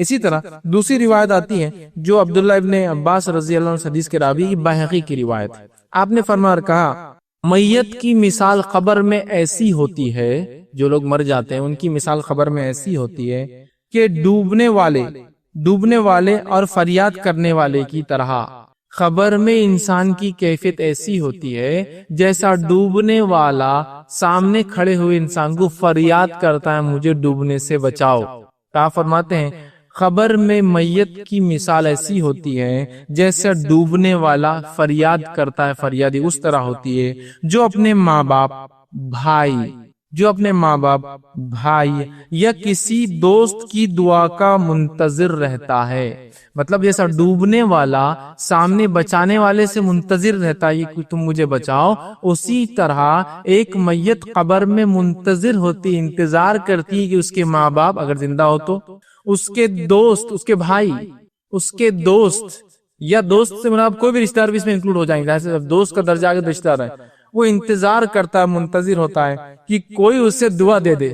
اسی طرح دوسری روایت آتی ہے جو عبداللہ ابن عباس رضی اللہ عنہ حدیث کے راوی بحقی کی روایت ہے. آپ نے فرمایا اور کہا میت کی مثال قبر میں ایسی ہوتی ہے، جو لوگ مر جاتے ہیں ان کی مثال قبر میں ایسی ہوتی ہے کہ ڈوبنے والے اور فریاد کرنے والے کی طرح. خبر میں انسان کی کیفیت ایسی ہوتی ہے جیسا ڈوبنے والا سامنے کھڑے ہوئے انسان کو فریاد کرتا ہے مجھے ڈوبنے سے بچاؤ. آپ فرماتے ہیں خبر میں میت کی مثال ایسی ہوتی ہے جیسا ڈوبنے والا فریاد کرتا ہے، فریادی اس طرح ہوتی ہے جو اپنے ماں باپ بھائی یا کسی دوست کی دعا کا منتظر رہتا ہے. مطلب جیسا ڈوبنے والا سامنے بچانے والے سے منتظر رہتا ہے کہ تم مجھے بچاؤ، اسی طرح ایک میت قبر میں منتظر ہوتی، انتظار کرتی کہ اس کے ماں باپ اگر زندہ ہو تو اس کے دوست، اس کے بھائی، اس کے دوست یا دوست سے مراد کوئی بھی رشتہ دار بھی اس میں انکلوڈ ہو جائیں گے. دوست کا درجہ آگے رشتہ دار ہے، وہ انتظار کرتا ہے، منتظر ہوتا ہے کہ کوئی اسے دعا دے دے،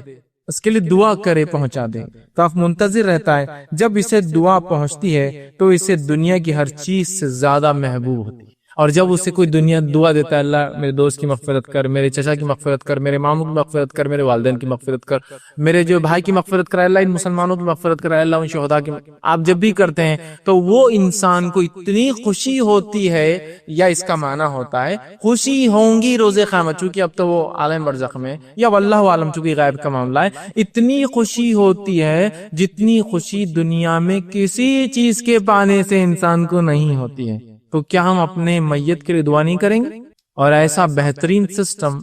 اس کے لیے دعا کرے، پہنچا دے. تو آپ منتظر رہتا ہے، جب اسے دعا پہنچتی ہے تو اسے دنیا کی ہر چیز سے زیادہ محبوب ہوتی ہے. اور جب اسے کوئی دنیا دعا دیتا ہے اللہ میرے دوست کی مغفرت کر، میرے چچا کی مغفرت کر، میرے ماموں کی مغفرت کر، میرے والدین کی مغفرت کر، میرے جو بھائی کی مغفرت کر، اللہ ان مسلمانوں کی مغفرت کر، اللہ ان شہداء کی، آپ جب بھی کرتے ہیں تو وہ انسان کو اتنی خوشی ہوتی ہے، یا اس کا معنی ہوتا ہے خوشی ہوں گی روز قیامت، چونکہ اب تو وہ عالم برزخ میں، یا واللہ عالم چونکہ غیب کا معاملہ ہے، اتنی خوشی ہوتی ہے جتنی خوشی دنیا میں کسی چیز کے پانے سے انسان کو نہیں ہوتی ہے. تو کیا ہم اپنے میت کے لیے دعا نہیں کریں گے؟ اور ایسا بہترین سسٹم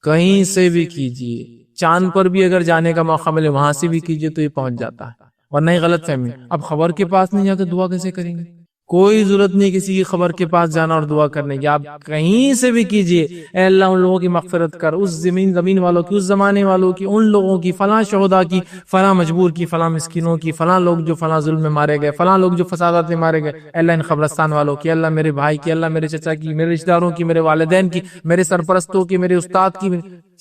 کہیں سے بھی کیجیے، چاند پر بھی اگر جانے کا موقع ملے وہاں سے بھی کیجیے تو یہ پہنچ جاتا ہے. اور نہیں غلط فہمی، اب خبر کے پاس نہیں جا کے دعا کیسے کریں گے؟ کوئی ضرورت نہیں کسی کی خبر کے پاس جانا اور دعا کرنے کی، آپ کہیں سے بھی کیجیے. اے اللہ ان لوگوں کی مغفرت کر، اس زمین والوں کی، اس زمانے والوں کی، ان لوگوں کی، فلاں شہداء کی، فلاں مجبور کی، فلاں مسکینوں کی، فلاں لوگ جو فلاں ظلم میں مارے گئے، فلاں لوگ جو فسادات میں مارے گئے، اللہ ان قبرستان والوں کی، اللہ میرے بھائی کی، اللہ میرے چچا کی، میرے رشتہ داروں کی، میرے والدین کی، میرے سرپرستوں کی، میرے استاد کی،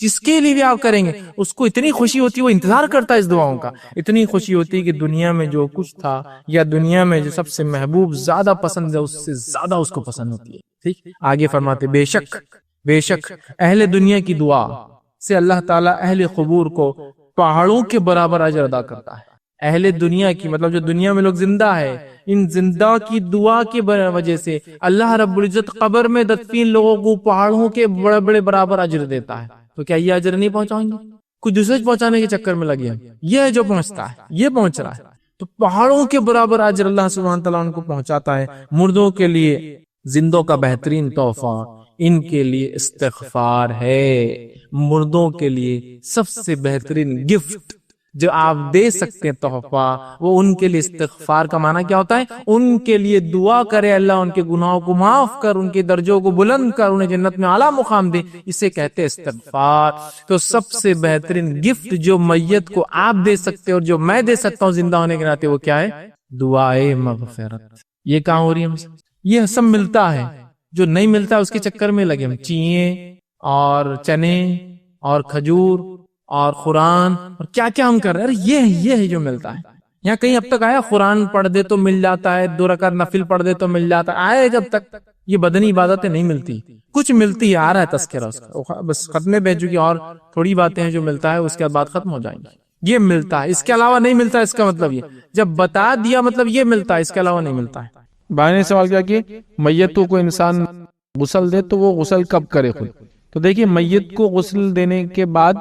جس کے لیے بھی آپ کریں گے اس کو اتنی خوشی ہوتی ہے، وہ انتظار کرتا ہے اس دعاؤں کا. اتنی خوشی ہوتی ہے کہ دنیا میں جو کچھ تھا یا دنیا میں جو سب سے محبوب زیادہ پسند ہے اس سے زیادہ اس کو پسند ہوتی ہے. ٹھیک، آگے فرماتے بے شک اہل دنیا کی دعا سے اللہ تعالیٰ اہل قبور کو پہاڑوں کے برابر اجر ادا کرتا ہے. اہل دنیا کی مطلب جو دنیا میں لوگ زندہ ہے، ان زندہ کی دعا کی وجہ سے اللہ رب العزت قبر میں دفین لوگوں کو پہاڑوں کے بڑے بڑے برابر اجر دیتا ہے. تو کیا یہ اجر نہیں پہنچائیں گے؟ کچھ دوسرے پہنچانے کے چکر میں لگے ہیں، یہ ہے جو پہنچتا ہے، یہ پہنچ رہا ہے. تو پہاڑوں کے برابر اجر اللہ سبحانہ تعالیٰ ان کو پہنچاتا ہے. مردوں کے لیے زندوں کا بہترین تحفہ ان کے لیے استغفار ہے. مردوں کے لیے سب سے بہترین گفٹ جو آپ دے سکتے ہیں تحفہ، وہ ان کے لیے استغفار کا معنی کیا ہوتا ہے؟ ان کے لیے دعا کرے اللہ ان کے گناہوں کو معاف کر، ان کے درجوں کو بلند کر، انہیں جنت میں اعلیٰ مقام دے، اسے کہتے ہیں استغفار. تو سب سے بہترین گفٹ جو میت کو آپ دے سکتے اور جو میں دے سکتا ہوں زندہ ہونے کے ناطے، وہ کیا ہے؟ دعائے مغفرت. یہ کہاں ہو رہی ہے ہم سے؟ یہ سب ملتا ہے، جو نہیں ملتا ہے اس کے چکر میں لگے ہم، چیئیں اور چنے اور کھجور اور قرآن اور کیا کیا ہم کر رہے ہیں. یہ ہے جو ملتا ہے. یہاں کہیں اب تک آیا قرآن پڑھ دے تو مل جاتا ہے، 2 رکعت نفل پڑھ دے تو مل جاتا ہے؟ آئے جب تک یہ بدنی عبادتیں نہیں ملتی، کچھ ملتی ہے، آ رہا ہے تذکرہ اس کا، بس ختم بہ چکی، اور تھوڑی باتیں ہیں جو ملتا ہے، اس کے بعد ختم ہو جائیں گی. یہ ملتا ہے، اس کے علاوہ نہیں ملتا. اس کا مطلب یہ جب بتا دیا مطلب یہ ملتا ہے، اس کے علاوہ نہیں ملتا ہے. بھائی نے سوال کیا کہ میتوں کو انسان غسل دے تو وہ غسل کب کرے خود؟ تو دیکھیے، میت کو غسل دینے کے بعد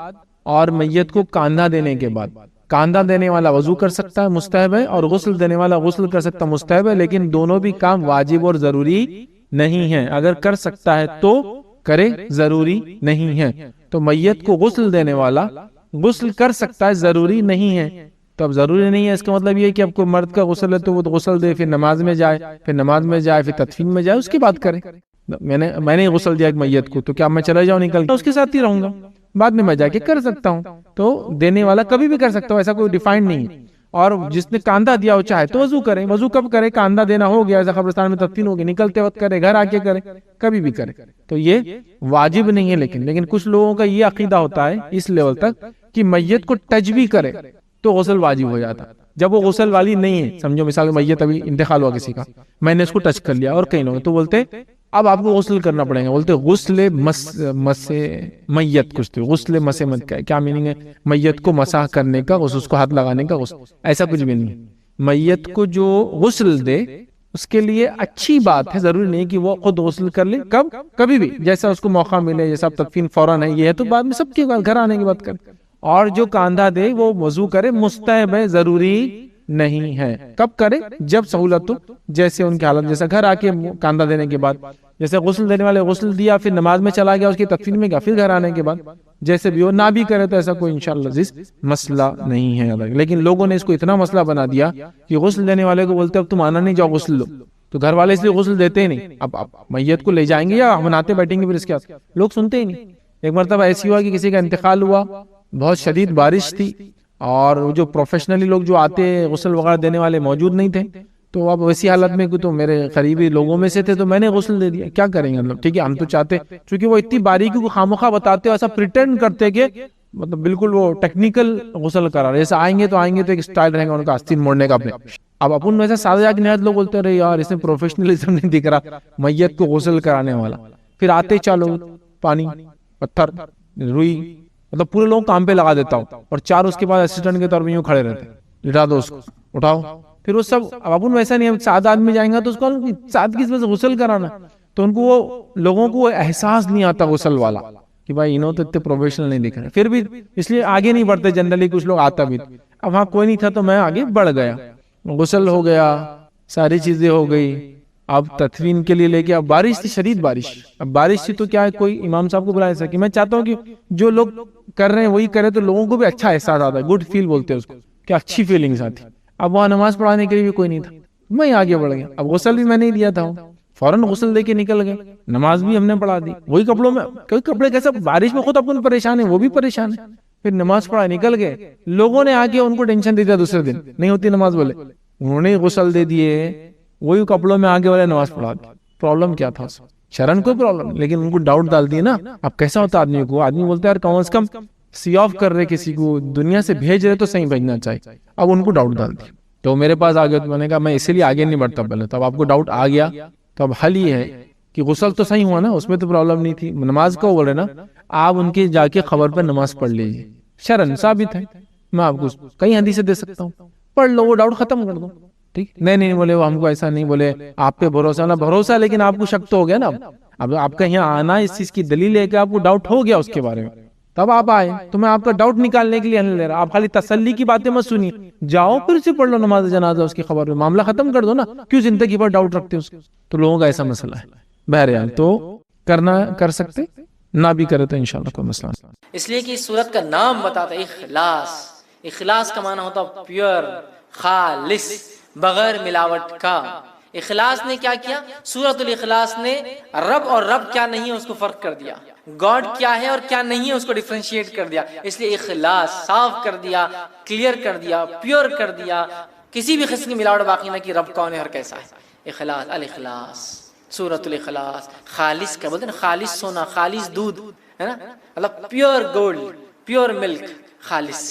اور میت کو کاندھا دینے کے بعد، کاندھا دینے والا وضو کر سکتا ہے، مستحب ہے، اور غسل دینے والا غسل کر سکتا ہے، مستحب ہے. لیکن دونوں بھی کام واجب اور ضروری نہیں ہیں. اگر کر سکتا ہے تو کرے، ضروری نہیں ہے. تو میت کو غسل دینے والا غسل کر سکتا ہے، ضروری نہیں ہے. تو اب ضروری نہیں ہے اس کا مطلب یہ ہے کہ اب کوئی مرد کا غسل ہے تو وہ غسل دے، پھر نماز میں جائے، پھر تدفین میں جائے، اس کی بات کرے. میں نے غسل دیا ایک میت کو، تو کیا میں چلا جاؤں نکل کے اس کے ساتھ ہی رہوں گا؟ بعد میں جا کے کر سکتا ہوں. تو دینے والا کبھی بھی کر سکتا ہوں، ایسا کوئی ڈیفائنڈ نہیں ہے. اور جس نے کاندھا دیا ہو چاہے تو وضو کرے. وضو کب کرے؟ کاندھا دینا ہو گیا، ایسا قبرستان میں تدفین ہوگی، نکلتے وقت کرے، گھر آ کے کرے، کبھی بھی کرے. تو یہ واجب نہیں ہے. لیکن کچھ لوگوں کا یہ عقیدہ ہوتا ہے اس لیول تک کہ میت کو ٹچ بھی کرے تو غسل واجب ہو جاتا. جب وہ غسل والی نہیں ہے, سمجھو مثال میت ابھی انتقال ہوا کسی کا, میں نے اس کو ٹچ کر لیا, اور کئی لوگ تو بولتے اب آپ کو غسل کرنا پڑے گا. بولتے غسل مس میت, کچھ تو غسل مس مت کا کیا میننگ ہے؟ میت کو مسح کرنے کا غسل, اس کو ہاتھ لگانے کا غسل, ایسا کچھ بھی نہیں. میت کو جو غسل دے اس کے لیے اچھی بات ہے, ضروری نہیں کہ وہ خود غسل کر لے, کبھی بھی جیسا اس کو موقع ملے, جیسا تدفین فوراً ہے یہ ہے تو بعد میں سب کے گھر آنے کی بات کرے. اور جو کاندھا دے وہ وضو کرے, مستحب ہے, ضروری نہیں ہے. کب کرے؟ جب سہولت ہو, جیسے ان کی حالت, جیسا گھر آ کے کاندھا دینے کے بعد, جیسے غسل دینے والے غسل دیا پھر نماز میں چلا گیا, اس کی تدفین میں گیا, پھر گھر آنے کے بعد جیسے بھی ہو, نہ بھی کرے تو ایسا کوئی انشاءاللہ عزیز مسئلہ نہیں ہے. لیکن لوگوں نے اس کو اتنا مسئلہ بنا دیا کہ غسل دینے والے کو بولتے اب تم آنا نہیں, جاؤ غسل لو. تو گھر والے اس لیے غسل دیتے ہی نہیں. اب میت کو لے جائیں گے یا مناتے بیٹھیں گے پھر اس کے بعد, لوگ سنتے ہی نہیں. ایک مرتبہ ایسی ہوا کہ کسی کا انتقال ہوا, بہت شدید بارش تھی, اور جو پروفیشنلی لوگ جو آتے غسل وغیرہ دینے والے موجود نہیں تھے. تو اب ویسی حالت میں تو میرے قریبی لوگوں میں سے تھے, تو میں نے غسل دے دیا. کیا کریں گے مطلب, ٹھیک ہے ہم تو چاہتے, چونکہ وہ اتنی باریکی کو خامخواہ بتاتے, ایسا پریٹینڈ کرتے کہ مطلب بالکل وہ ٹیکنیکل غسل کرا رہے, جیسے آئیں گے تو ایک اسٹائل رہے گا ان کا آستین موڑنے کا اپنے. اب اپن ویسا سادہ جا کے نہایت لوگ بولتے رہے یار اس میں پروفیشنلزم نہیں دکھ رہا, میت کو غسل کرانے والا. پھر آتے چالو پانی پتھر روئی, مطلب پورے لوگ کام پہ لگا دیتا ہوں, اور چار اس کے بعد اسسٹنٹ کے طور پہ یوں کھڑے رہتے, لٹا دو اس کو, اٹھاؤ. پھر وہ سب, اب اپن ویسا نہیں, سات آدمی جائیں گا تو اس کو سات کس وجہ سے غسل کرانا, تو ان کو وہ لوگوں کو احساس نہیں آتا غسل والا کہ بھائی انہوں تو اتنے پروفیشنل نہیں دکھ رہے. پھر بھی اس لیے آگے نہیں بڑھتے جنرلی, کچھ لوگ آتا بھی. اب وہاں کوئی نہیں تھا تو میں آگے بڑھ گیا, غسل ہو گیا, ساری چیزیں ہو گئی. اب تدفین کے لیے لے کے, اب بارش تھی, شدید بارش. اب بارش تھی تو کیا ہے, کوئی امام صاحب کو بلا سکے. میں چاہتا ہوں کہ جو لوگ کر رہے ہیں وہی کرے, تو لوگوں کو بھی اچھا احساس آتا ہے, گڈ فیل بولتے ہیں اس کو, کہ اچھی فیلنگز آتی. اب وہاں نماز پڑھانے کے لیے بھی کوئی نہیں تھا, میں آگے بڑھ گیا. اب غسل بھی میں نہیں دیا تھا, فوراً غسل دے کے نکل گئے, نماز بھی ہم نے پڑھا دی وہی کپڑوں میں. کوئی کپڑے کیسے, بارش میں خود اپن پریشان ہے, وہ بھی پریشان ہے. پھر نماز پڑھا نکل گئے. لوگوں نے آگے ان کو ٹینشن دے دیا, دوسرے دن نہیں ہوتی نماز, بولے انہوں نے غسل دے دیے, وہی کپڑوں میں آگے والے نماز پڑھا دی. پرابلم کیا تھا, شرن کوئی پرابلم, لیکن ان کو ڈاؤٹ ڈال دیے نا. اب کیسا ہوتا آدمی کو, آدمی بولتا ہے یار کم از کم سی آف کر رہے کسی کو, دنیا سے بھیج رہے تو صحیح بھیجنا چاہیے. اب ان کو ڈاؤٹ ڈال دیا, تو میرے پاس آ گیا. تو میں نے کہا میں اسی لیے آگے نہیں بڑھتا پہلے. تو اب آپ کو ڈاؤٹ آ گیا, تو اب حل یہ ہے کہ غسل تو صحیح ہوا نا, اس میں تو پرابلم نہیں تھی. نماز کو بول رہے نا, آپ ان کی جا کے خبر پر نماز پڑھ لیجیے, شرن ثابت ہے. میں آپ کو کئی حدیثیں دے سکتا ہوں, پڑھ لو, وہ ڈاؤٹ ختم کر دو. ٹھیک, نہیں بولے وہ ہم کو ایسا نہیں, بولے آپ پہ بھروسہ نہ بھروسہ, لیکن آپ کو شک تو ہو گیا نا. اب آپ کا یہاں آنا اس چیز کی دلیل ہے کہ آپ کو ڈاؤٹ ہو گیا اس کے بارے میں, تب آپ آئے. تو میں آپ کا ڈاؤٹ نکالنے کے لیے نہیں لے رہا, آپ خالی تسلی کی باتیں مت سنیے, جاؤ پھر سے پڑھ لو نماز جنازہ اس کی خبر میں, معاملہ ختم کر دو نا. کیوں زندگی بھر ڈاؤٹ رکھتے اس کو؟ تو لوگوں کا ایسا مسئلہ ہے. بہرحال تو کرنا کر سکتے, نہ بھی کرے تو انشاءاللہ کوئی مسئلہ نہیں. اس لیے کہ اس سورت کا نام بتاتا ہے اخلاص. اخلاص کا معنی ہوتا ہے پیور, خالص, بغیر ملاوٹ کا. اخلاص نے کیا کیا, سورۃ الاخلاص نے رب اور رب کیا نہیں ہے اس کو فرق کر دیا, گاڈ کیا ہے اور کیا نہیں ہے اس کو ڈیفرینشیٹ کر دیا. اس لیے اخلاص صاف کر دیا, کلیئر کر دیا, پیور کر دیا, کسی بھی قسم کی ملاوٹ باقی نہ کی, رب کون ہے اور کیسا ہے. اخلاص, الاخلاص, سورۃ الاخلاص. خالص کا بولتے ہیں نا, خالص سونا, خالص دودھ ہے نا, مطلب پیور گولڈ, پیور ملک, خالص,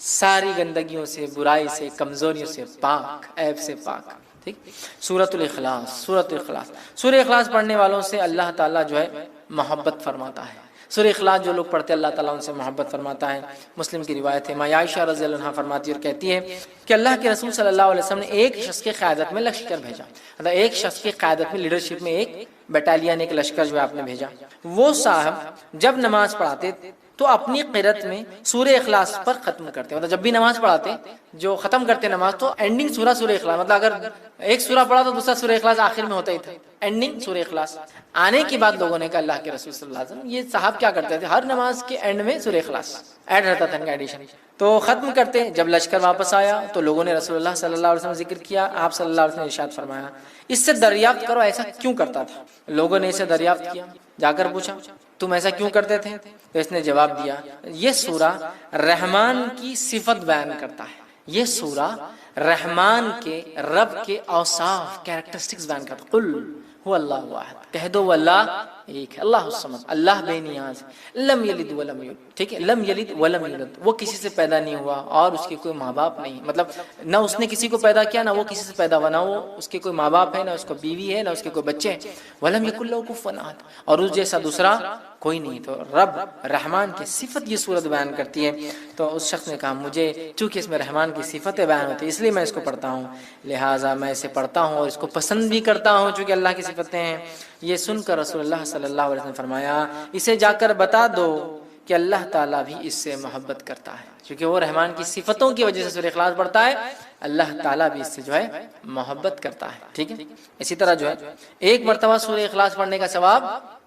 ساری گندگیوں سے, برائی سے, کمزوریوں سے پاک, عیب سے پاک. ٹھیک, سورۃ الاخلاص. سورۃ الاخلاص, سورہ اخلاص پڑھنے والوں سے اللہ تعالیٰ جو ہے محبت فرماتا ہے. سورہ اخلاص جو لوگ پڑھتے ہیں اللہ تعالیٰ ان سے محبت فرماتا ہے. مسلم کی روایت ہے, ماں عائشہ رضی اللہ عنہا فرماتی اور کہتی ہے کہ اللہ کے رسول صلی اللہ علیہ وسلم نے ایک شخص کی قیادت میں لشکر بھیجا, مطلب ایک شخص کی قیادت میں, لیڈرشپ میں ایک بٹالین, ایک لشکر جو ہے آپ نے بھیجا. وہ صاحب جب نماز پڑھاتے تو اپنی قرات میں سورہ اخلاص پر ختم کرتے, مطلب جب بھی نماز پڑھاتے جو ختم کرتے نماز تو اینڈنگ سورہ اخلاص, مطلب اگر ایک سورہ پڑھا تو دوسرا سورہ اخلاص آخر میں ہوتا ہی تھا, اینڈنگ سورہ اخلاص. آنے کے بعد لوگوں نے کہا اللہ کے رسول صلی اللہ علیہ وسلم, یہ صاحب کیا کرتے تھے, ہر نماز کے اینڈ میں سورہ اخلاص ایڈ رہتا تھا, ان کا ایڈیشن, تو ختم کرتے. جب لشکر واپس آیا تو لوگوں نے رسول اللہ صلی اللہ علیہ وسلم ذکر کیا, آپ صلی اللہ علیہ وسلم نے ارشاد فرمایا اس سے دریافت کرو ایسا کیوں کرتا تھا. لوگوں نے اسے دریافت کیا, جا کر پوچھا تم ایسا کیوں کرتے تھے, تو اس نے جواب دیا یہ سورہ رحمان کی صفت بیان کرتا ہے, یہ سورہ رحمان کے, رب کے اوصاف, کیریکٹرسٹکس بیان کرتا ہے. قل هو اللہ واحد, کہہ دو وہ اللہ ایک ہے، اللہ الصمد، اللہ بے نیاز، لم یلد ولم یولد، ٹھیک ہے، لم یلد ولم یولد، وہ کسی سے پیدا نہیں ہوا اور اس کے کوئی ماں باپ نہیں، مطلب نہ اس نے کسی کو پیدا کیا، نہ وہ کسی سے پیدا ہوا، نہ وہ اس کے کوئی ماں باپ ہے، نہ اس کو بیوی ہے، نہ اس کے کوئی بچے ہیں، ولم یکن لہ کفوا احد، اور اس جیسا دوسرا کوئی نہیں۔ تو رب رحمان کی صفت یہ صورت بیان کرتی ہے، تو اس شخص نے کہا مجھے چونکہ اس میں رحمان کی صفتیں بیان ہوتی ہیں اس لیے میں اس کو پڑھتا ہوں، لہٰذا میں اسے پڑھتا ہوں اور اس کو پسند بھی کرتا ہوں چونکہ اللہ کی صفتیں ہیں۔ یہ سن کر رسول اللہ صلی اللہ علیہ وسلم نے فرمایا اسے جا کر بتا دو کہ اللہ تعالیٰ بھی اس سے محبت کرتا ہے، کیونکہ وہ رحمان کی صفتوں کی وجہ سے سورہ اخلاص پڑھتا ہے، اللہ تعالیٰ بھی اس سے جو ہے محبت کرتا ہے، ٹھیک ہے۔ اسی طرح جو ہے ایک مرتبہ سورہ اخلاص پڑھنے کا ثواب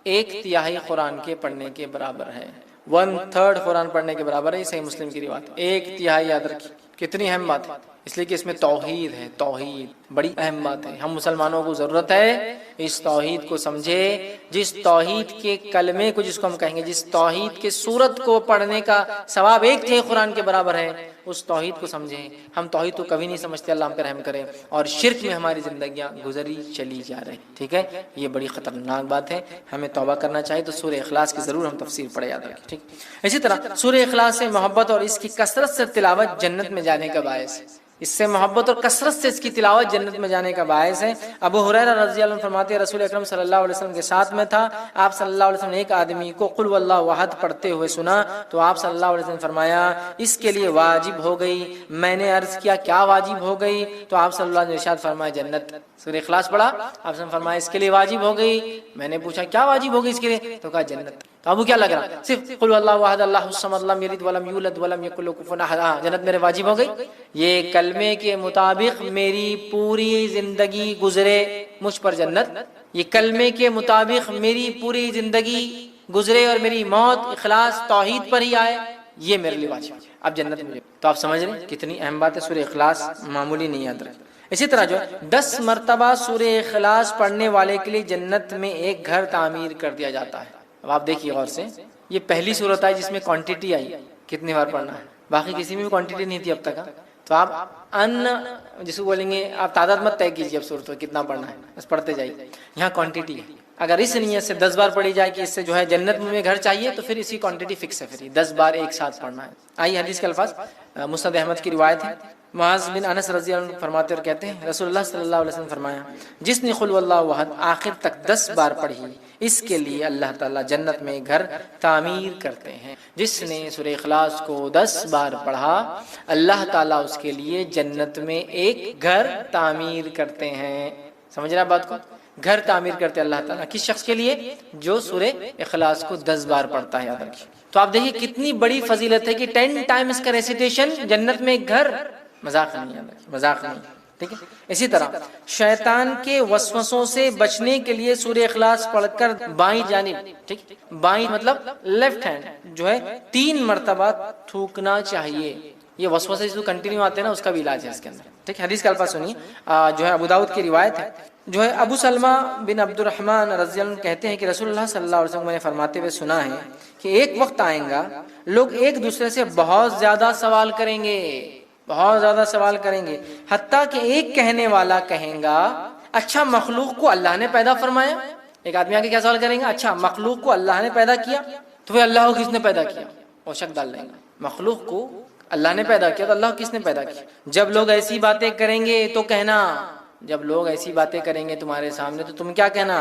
1/3 قرآن کے پڑھنے کے برابر ہے، 1/3 قرآن پڑھنے کے برابر ہے، یہ صحیح مسلم کی روایت ہے۔ 1/3 یاد رکھیے، کتنی اہم بات ہے، اس لیے کہ اس میں توحید ہے، توحید بڑی اہم بات ہے، ہم مسلمانوں کو ضرورت ہے اس توحید کو سمجھے، جس توحید کے کلمے کو، جس کو ہم کہیں گے جس توحید کے سورت کو پڑھنے کا ثواب 1/3 قرآن کے برابر ہے، اس توحید کو سمجھیں۔ ہم توحید کو کبھی نہیں سمجھتے، اللہ ہم پہ رحم کرے، اور شرک میں ہماری زندگیاں گزری چلی جا رہی، ٹھیک ہے، یہ بڑی خطرناک بات ہے، ہمیں توبہ کرنا چاہیے۔ تو سورہ اخلاص کی ضرور ہم تفسیر پڑھے، یاد رکھیں، ٹھیک۔ اسی طرح سورہ اخلاص سے محبت اور اس کی کثرت سے تلاوت جنت میں جانے کا باعث ہے، اس سے محبت اور کثرت سے اس کی تلاوت جنت میں جانے کا باعث ہے۔ ابو ہریرہ رضی اللہ عنہ فرماتے ہیں رسول اکرم صلی اللہ علیہ وسلم کے ساتھ میں تھا، آپ صلی اللہ علیہ وسلم نے ایک آدمی کو قل واللہ احد پڑھتے ہوئے سنا، تو آپ صلی اللہ علیہ وسلم نے فرمایا اس کے لیے واجب ہو گئی۔ میں نے عرض کیا کیا واجب ہو گئی؟ تو آپ صلی اللہ علیہ وسلم نے ارشاد فرمایا جنت۔ سورہ اخلاص پڑھا، آپ نے فرمایا اس کے لیے واجب ہو گئی۔ میں نے پوچھا کیا واجب ہو گئی اس کے لیے؟ تو کہا جنت۔ تو ابو کیا لگ رہا؟ صرف قل واللہ احد اللہ الصمد لم یلد ولم یولد ولم یکن لہ کفوا احد، جنت میرے واجب ہو گئی۔ یہ کلمے کے مطابق میری پوری زندگی گزرے مجھ پر جنت، یہ کلمے کے مطابق میری پوری زندگی گزرے اور میری موت اخلاص توحید پر ہی آئے، یہ میرے لیے واجب ہے، اب جنت مجھے۔ تو آپ سمجھ رہے ہیں کتنی اہم بات ہے، سورہ اخلاص معمولی نہیں، یاد رکھیں۔ اسی طرح جو 10 مرتبہ سورہ اخلاص پڑھنے والے کے لیے جنت میں ایک گھر تعمیر کر دیا جاتا ہے۔ اب آپ دیکھیے غور سے، یہ پہلی صورت ہے جس میں کوانٹٹی آئی، کتنی بار پڑھنا ہے، باقی کسی میں بھی کوانٹٹی نہیں تھی اب تک۔ تو آپ جس کو بولیں گے آپ تعداد مت طے کیجیے اب صورتوں کتنا پڑھنا ہے، بس پڑھتے جائیے، یہاں کوانٹٹی ہے۔ اگر اس نیت سے 10 بار پڑھی جائے کہ اس سے جو ہے جنت میں گھر چاہیے، تو پھر اسی کوانٹٹی فکس ہے، پھر 10 بار ایک ساتھ پڑھنا ہے۔ آئیے حدیث کے الفاظ، مسند احمد کی روایت ہے، معاذ بن انس رضی اللہ عنہ فرماتے اور کہتے ہیں رسول اللہ صلی اللہ علیہ وسلم فرمایا جس نے قل واللہ احد آخر تک 10 بار پڑھی اس کے لیے اللہ تعالیٰ جنت میں گھر تعمیر کرتے ہیں۔ جس نے سورہ اخلاص کو 10 بار پڑھا اللہ تعالیٰ اس کے لیے جنت میں ایک گھر تعمیر کرتے ہیں۔ سمجھ رہے ہیں بات کو؟ گھر تعمیر کرتے ہیں اللہ تعالیٰ کس شخص کے لیے؟ جو سورہ اخلاص کو 10 بار پڑھتا ہے، یاد رکھیے۔ تو آپ دیکھیے کتنی بڑی فضیلت ہے کہ 10 ٹائمز کا ریسیٹیشن جنت میں ایک گھر، مذاق نہیں، یاد رکھیے، مذاق نہیں، ٹھیک ہے۔ اسی طرح شیطان کے وسوسوں سے بچنے کے لیے سورہ اخلاص پڑھ کر بائیں جانب، ٹھیک، بائیں مطلب لیفٹ ہینڈ جو ہے 3 مرتبہ تھوکنا چاہیے۔ یہ وسوسے جو کنٹینیو آتے ہیں نا، اس کا بھی علاج ہے اس کے اندر، ٹھیک۔ حدیث کے الفاظ سنیے، جو ہے ابو داؤد کی روایت ہے، جو ہے ابو سلمہ بن عبد الرحمن رضی اللہ عنہ کہتے ہیں کہ رسول اللہ صلی اللہ علیہ وسلم نے فرماتے ہوئے سنا ہے کہ ایک وقت آئے گا لوگ ایک دوسرے سے بہت زیادہ سوال کریں گے، بہت زیادہ سوال کریں گے، حتیٰ کہ ایک کہنے والا کہیں گا اچھا مخلوق کو اللہ نے پیدا فرمایا۔ ایک آدمی آگے کیا سوال کریں گا؟ اچھا مخلوق کو اللہ نے پیدا کیا، تو پھر اللہ کو کس نے پیدا کیا؟ وہ شک ڈال لیں گے، مخلوق کو اللہ نے پیدا کیا تو اللہ کو کس نے پیدا کیا؟ جب لوگ ایسی باتیں کریں گے تو کہنا، جب لوگ ایسی باتیں کریں گے تمہارے سامنے تو تم کیا کہنا؟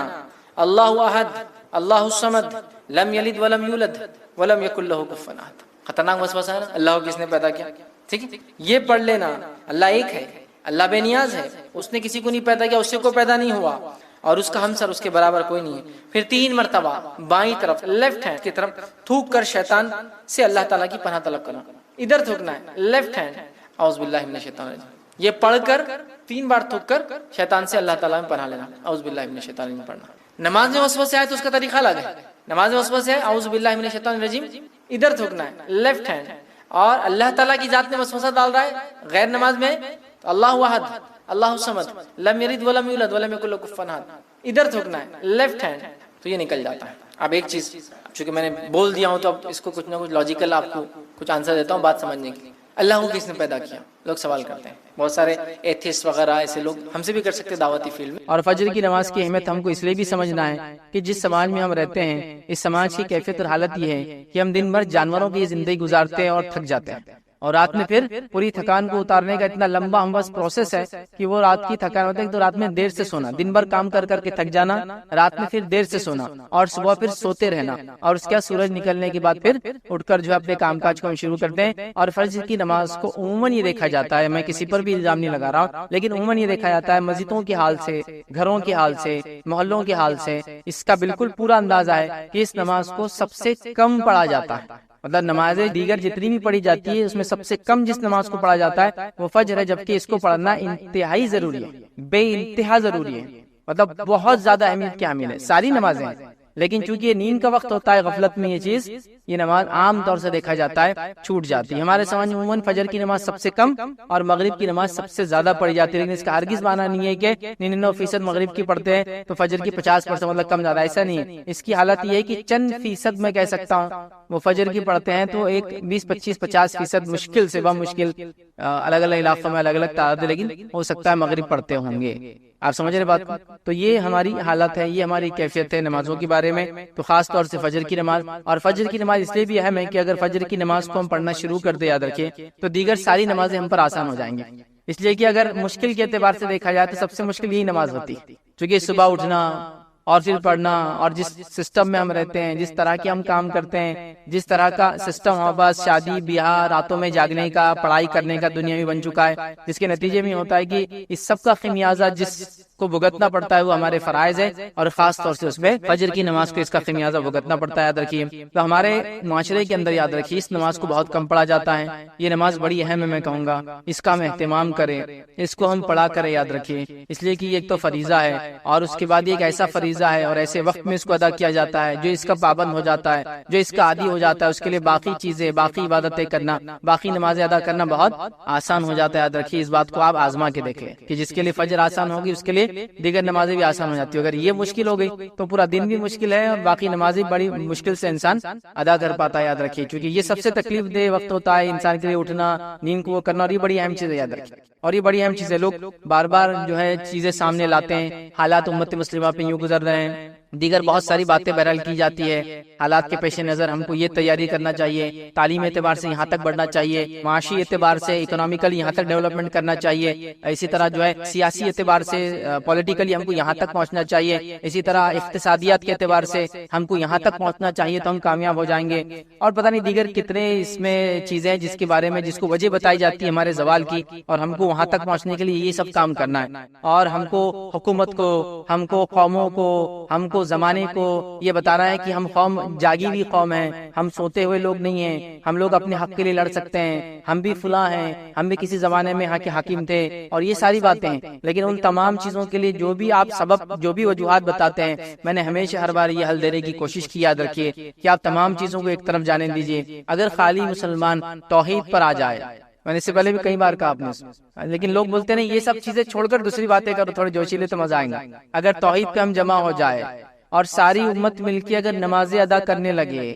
اللہ احد اللہ الصمد لم یلد ولم یولد ولم یکن لہ کفوا احد۔ خطرناک وسوسہ ہے نا، اللہ کو کس نے پیدا کیا، ٹھیک ہے، یہ پڑھ لینا۔ اللہ ایک ہے، اللہ بے نیاز ہے، اس نے کسی کو نہیں پیدا کیا، اس سے کوئی پیدا نہیں ہوا، اور اس کا ہمسر اس کے برابر کوئی نہیں ہے۔ پھر 3 مرتبہ بائیں طرف لیفٹ ہینڈ کی طرف تھوک کر شیطان سے اللہ تعالیٰ کی پناہ طلب کرنا۔ ادھر تھوکنا ہے لیفٹ ہینڈ، اعوذ باللہ من الشیطان الرجیم، یہ پڑھ کر 3 بار تھوک کر شیطان سے اللہ تعالیٰ میں پناہ لینا، اعوذ باللہ من الشیطان الرجیم پڑھنا۔ نماز میں وسوسے آئے تو اس کا طریقہ الگ ہے، نماز میں وسوسے آئے اعوذ باللہ من الشیطان الرجیم، ادھر تھوکنا ہے لیفٹ ہینڈ، اور اللہ تعالیٰ کی ذات میں وسوسہ ڈال رہا ہے غیر نماز میں تو اللہ احد اللہ الصمد لم یلد ولم یولد ولم یکن لہ کفوا احد، ادھر تھوکنا ہے لیفٹ ہینڈ، تو یہ نکل جاتا ہے۔ اب ایک چیز چونکہ میں نے بول دیا ہوں تو اب اس کو کچھ نہ کچھ لاجیکل آپ کو کچھ آنسر دیتا ہوں بات سمجھنے کے لیے۔ اللہ کو کس نے پیدا کیا؟ لوگ سوال کرتے ہیں، بہت سارے ایتھسٹ وغیرہ ایسے لوگ ہم سے بھی کر سکتے دعوتی فیلڈ میں۔ اور فجر کی نماز کی اہمیت ہم کو اس لیے بھی سمجھنا ہے کہ جس سماج میں ہم رہتے ہیں، اس سماج کی کیفیت اور حالت یہ ہے کہ ہم دن بھر جانوروں کی زندگی گزارتے ہیں اور تھک جاتے ہیں، اور رات میں پھر پوری تھکان کو اتارنے کا اتنا لمبا ہم بس پروسیس ہے کہ وہ رات کی تھکان ہوتا ہے تو رات میں دیر سے سونا، دن بھر کام کر کر کے تھک جانا، رات میں پھر دیر سے سونا اور صبح پھر سوتے رہنا، اور اس کے بعد سورج نکلنے کے بعد پھر اٹھ کر جو اپنے کام کاج کو ہم شروع کرتے ہیں۔ اور فجر کی نماز کو عموماً یہ دیکھا جاتا ہے، میں کسی پر بھی الزام نہیں لگا رہا ہوں، لیکن عموماً یہ دیکھا جاتا ہے مسجدوں کے حال سے، گھروں کے حال سے، محلوں کے حال سے اس کا بالکل پورا اندازہ ہے کہ اس نماز کو سب سے کم پڑھا جاتا ہے۔ مطلب نمازیں دیگر جتنی بھی پڑھی جاتی ہے اس میں سب سے کم جس نماز کو پڑھا جاتا ہے وہ فجر ہے، جبکہ اس کو پڑھنا انتہائی ضروری ہے، بے انتہا ضروری ہے، مطلب بہت زیادہ اہمیت کی حامل ہے۔ ساری نمازیں ہیں لیکن چونکہ یہ نیند کا وقت ہوتا ہے، غفلت میں یہ چیز، یہ نماز عام طور سے دیکھا جاتا ہے چھوٹ جاتی ہے۔ ہمارے سمجھ میں عموماً فجر کی نماز سب سے کم اور مغرب کی نماز سب سے زیادہ پڑھی جاتی ہے، لیکن اس کا ہرگز معنی نہیں ہے کہ 99% مغرب کی پڑھتے ہیں تو فجر کی 50% مطلب کم زیادہ، ایسا نہیں ہے۔ اس کی حالت یہ ہے کہ چند فیصد میں کہہ سکتا ہوں وہ فجر کی پڑھتے ہیں تو ایک 20-25-50% مشکل سے بمشکل، الگ الگ علاقوں میں الگ الگ تعداد، لیکن ہو سکتا ہے مغرب پڑھتے ہوں گے۔ آپ سمجھ رہے بات؟ تو یہ ہماری حالت ہے، یہ ہماری کیفیت ہے نمازوں کے بارے میں، تو خاص طور سے فجر کی نماز۔ اور فجر کی نماز اس لیے بھی اہم ہے کہ اگر فجر کی نماز کو ہم پڑھنا شروع کر دیں، یاد رکھیں، تو دیگر ساری نمازیں ہم پر آسان ہو جائیں گی، اس لیے کہ اگر مشکل کے اعتبار سے دیکھا جائے تو سب سے مشکل یہی نماز ہوتی ہے، کیونکہ صبح اٹھنا اور پھر پڑھنا، اور جس سسٹم میں ہم رہتے ہیں، جس طرح کے ہم کام کرتے ہیں، جس طرح کا سسٹم ہمارے پاس شادی بیاہ، راتوں میں جاگنے کا، پڑھائی کرنے کا دنیا میں بن چکا ہے، جس کے نتیجے میں ہوتا ہے کہ اس سب کا خمیازہ جس کو بھگتنا پڑتا ہے وہ ہمارے فرائض ہے، اور خاص طور سے اس میں فجر کی نماز کو اس کا خمیازہ بھگتنا پڑتا ہے، یاد رکھیے۔ تو ہمارے معاشرے کے اندر یاد رکھیے اس نماز کو بہت کم پڑھا جاتا ہے، یہ نماز بڑی اہم ہے، میں کہوں گا اس کا ہم اہتمام کریں، اس کو ہم پڑھا کریں، یاد رکھیے، اس لیے کہ یہ ایک تو فریضہ ہے، اور اس کے بعد یہ ایک ایسا فریضہ ہے اور ایسے وقت میں اس کو ادا کیا جاتا ہے، جو اس کا پابند ہو جاتا ہے، جو اس کا عادی ہو جاتا ہے، اس کے لیے باقی چیزیں، باقی عبادتیں کرنا، باقی نمازیں ادا کرنا بہت آسان ہو جاتا ہے۔ یاد رکھیے اس بات کو آپ آزما کے دیکھیں کہ جس کے لیے فجر آسان ہوگی اس کے لیے دیگر نمازیں بھی آسان ہو جاتی ہے۔ اگر یہ مشکل ہو گئی تو پورا دن بھی مشکل ہے، اور باقی نمازیں بڑی مشکل سے انسان ادا کر پاتا ہے، یاد رکھیے، کیونکہ یہ سب سے تکلیف دہ وقت ہوتا ہے انسان کے لیے، اٹھنا، نیند کو وہ کرنا، اور یہ بڑی اہم چیز ہے، یاد رکھیے، اور یہ بڑی اہم چیز ہے۔ لوگ بار بار جو ہے چیزیں سامنے لاتے ہیں، حالات امت مسلمہ پہ یوں گزر رہے ہیں، دیگر بہت ساری باتیں بہرحال کی جاتی ہے، حالات کے پیش نظر ہم کو یہ تیاری کرنا چاہیے، تعلیم اعتبار سے یہاں تک بڑھنا چاہیے، معاشی اعتبار سے اکنامیکلی یہاں تک ڈیولپمنٹ کرنا چاہیے، اسی طرح جو ہے سیاسی اعتبار سے پولیٹیکلی ہم کو یہاں تک پہنچنا چاہیے، اسی طرح اقتصادیات کے اعتبار سے ہم کو یہاں تک پہنچنا چاہیے تو ہم کامیاب ہو جائیں گے، اور پتہ نہیں دیگر کتنے اس میں چیزیں جس کے بارے میں، جس کو وجہ بتائی جاتی ہے ہمارے زوال کی، اور ہم کو وہاں تک پہنچنے کے لیے یہ سب کام کرنا ہے، اور ہم کو حکومت کو، ہم کو قوموں کو، ہم کو زمانے کو یہ بتا رہا ہے کہ ہم قوم جاگی ہوئی قوم ہیں، ہم سوتے ہوئے لوگ نہیں ہیں، ہم لوگ اپنے حق کے لیے لڑ سکتے ہیں، ہم بھی فلاں ہیں، ہم بھی کسی زمانے میں حق حاکم تھے، اور یہ ساری باتیں ہیں۔ لیکن ان تمام چیزوں کے لیے جو بھی آپ سبب، جو بھی وجوہات بتاتے ہیں، میں نے ہمیشہ ہر بار یہ حل دینے کی کوشش کی، یاد رکھیے کہ آپ تمام چیزوں کو ایک طرف جانے دیجیے۔ اگر خالی مسلمان توحید پر آ جائے، میں نے اس سے پہلے بھی کئی بار کہا آپ نے، لیکن لوگ بولتے ہیں یہ سب چیزیں چھوڑ کر دوسری باتیں کرو، تھوڑے جوشیلے تو مزہ آئے گا۔ اگر توحید پہ ہم جمع ہو جائے اور ساری امت مل کے اگر نمازیں ادا کرنے لگے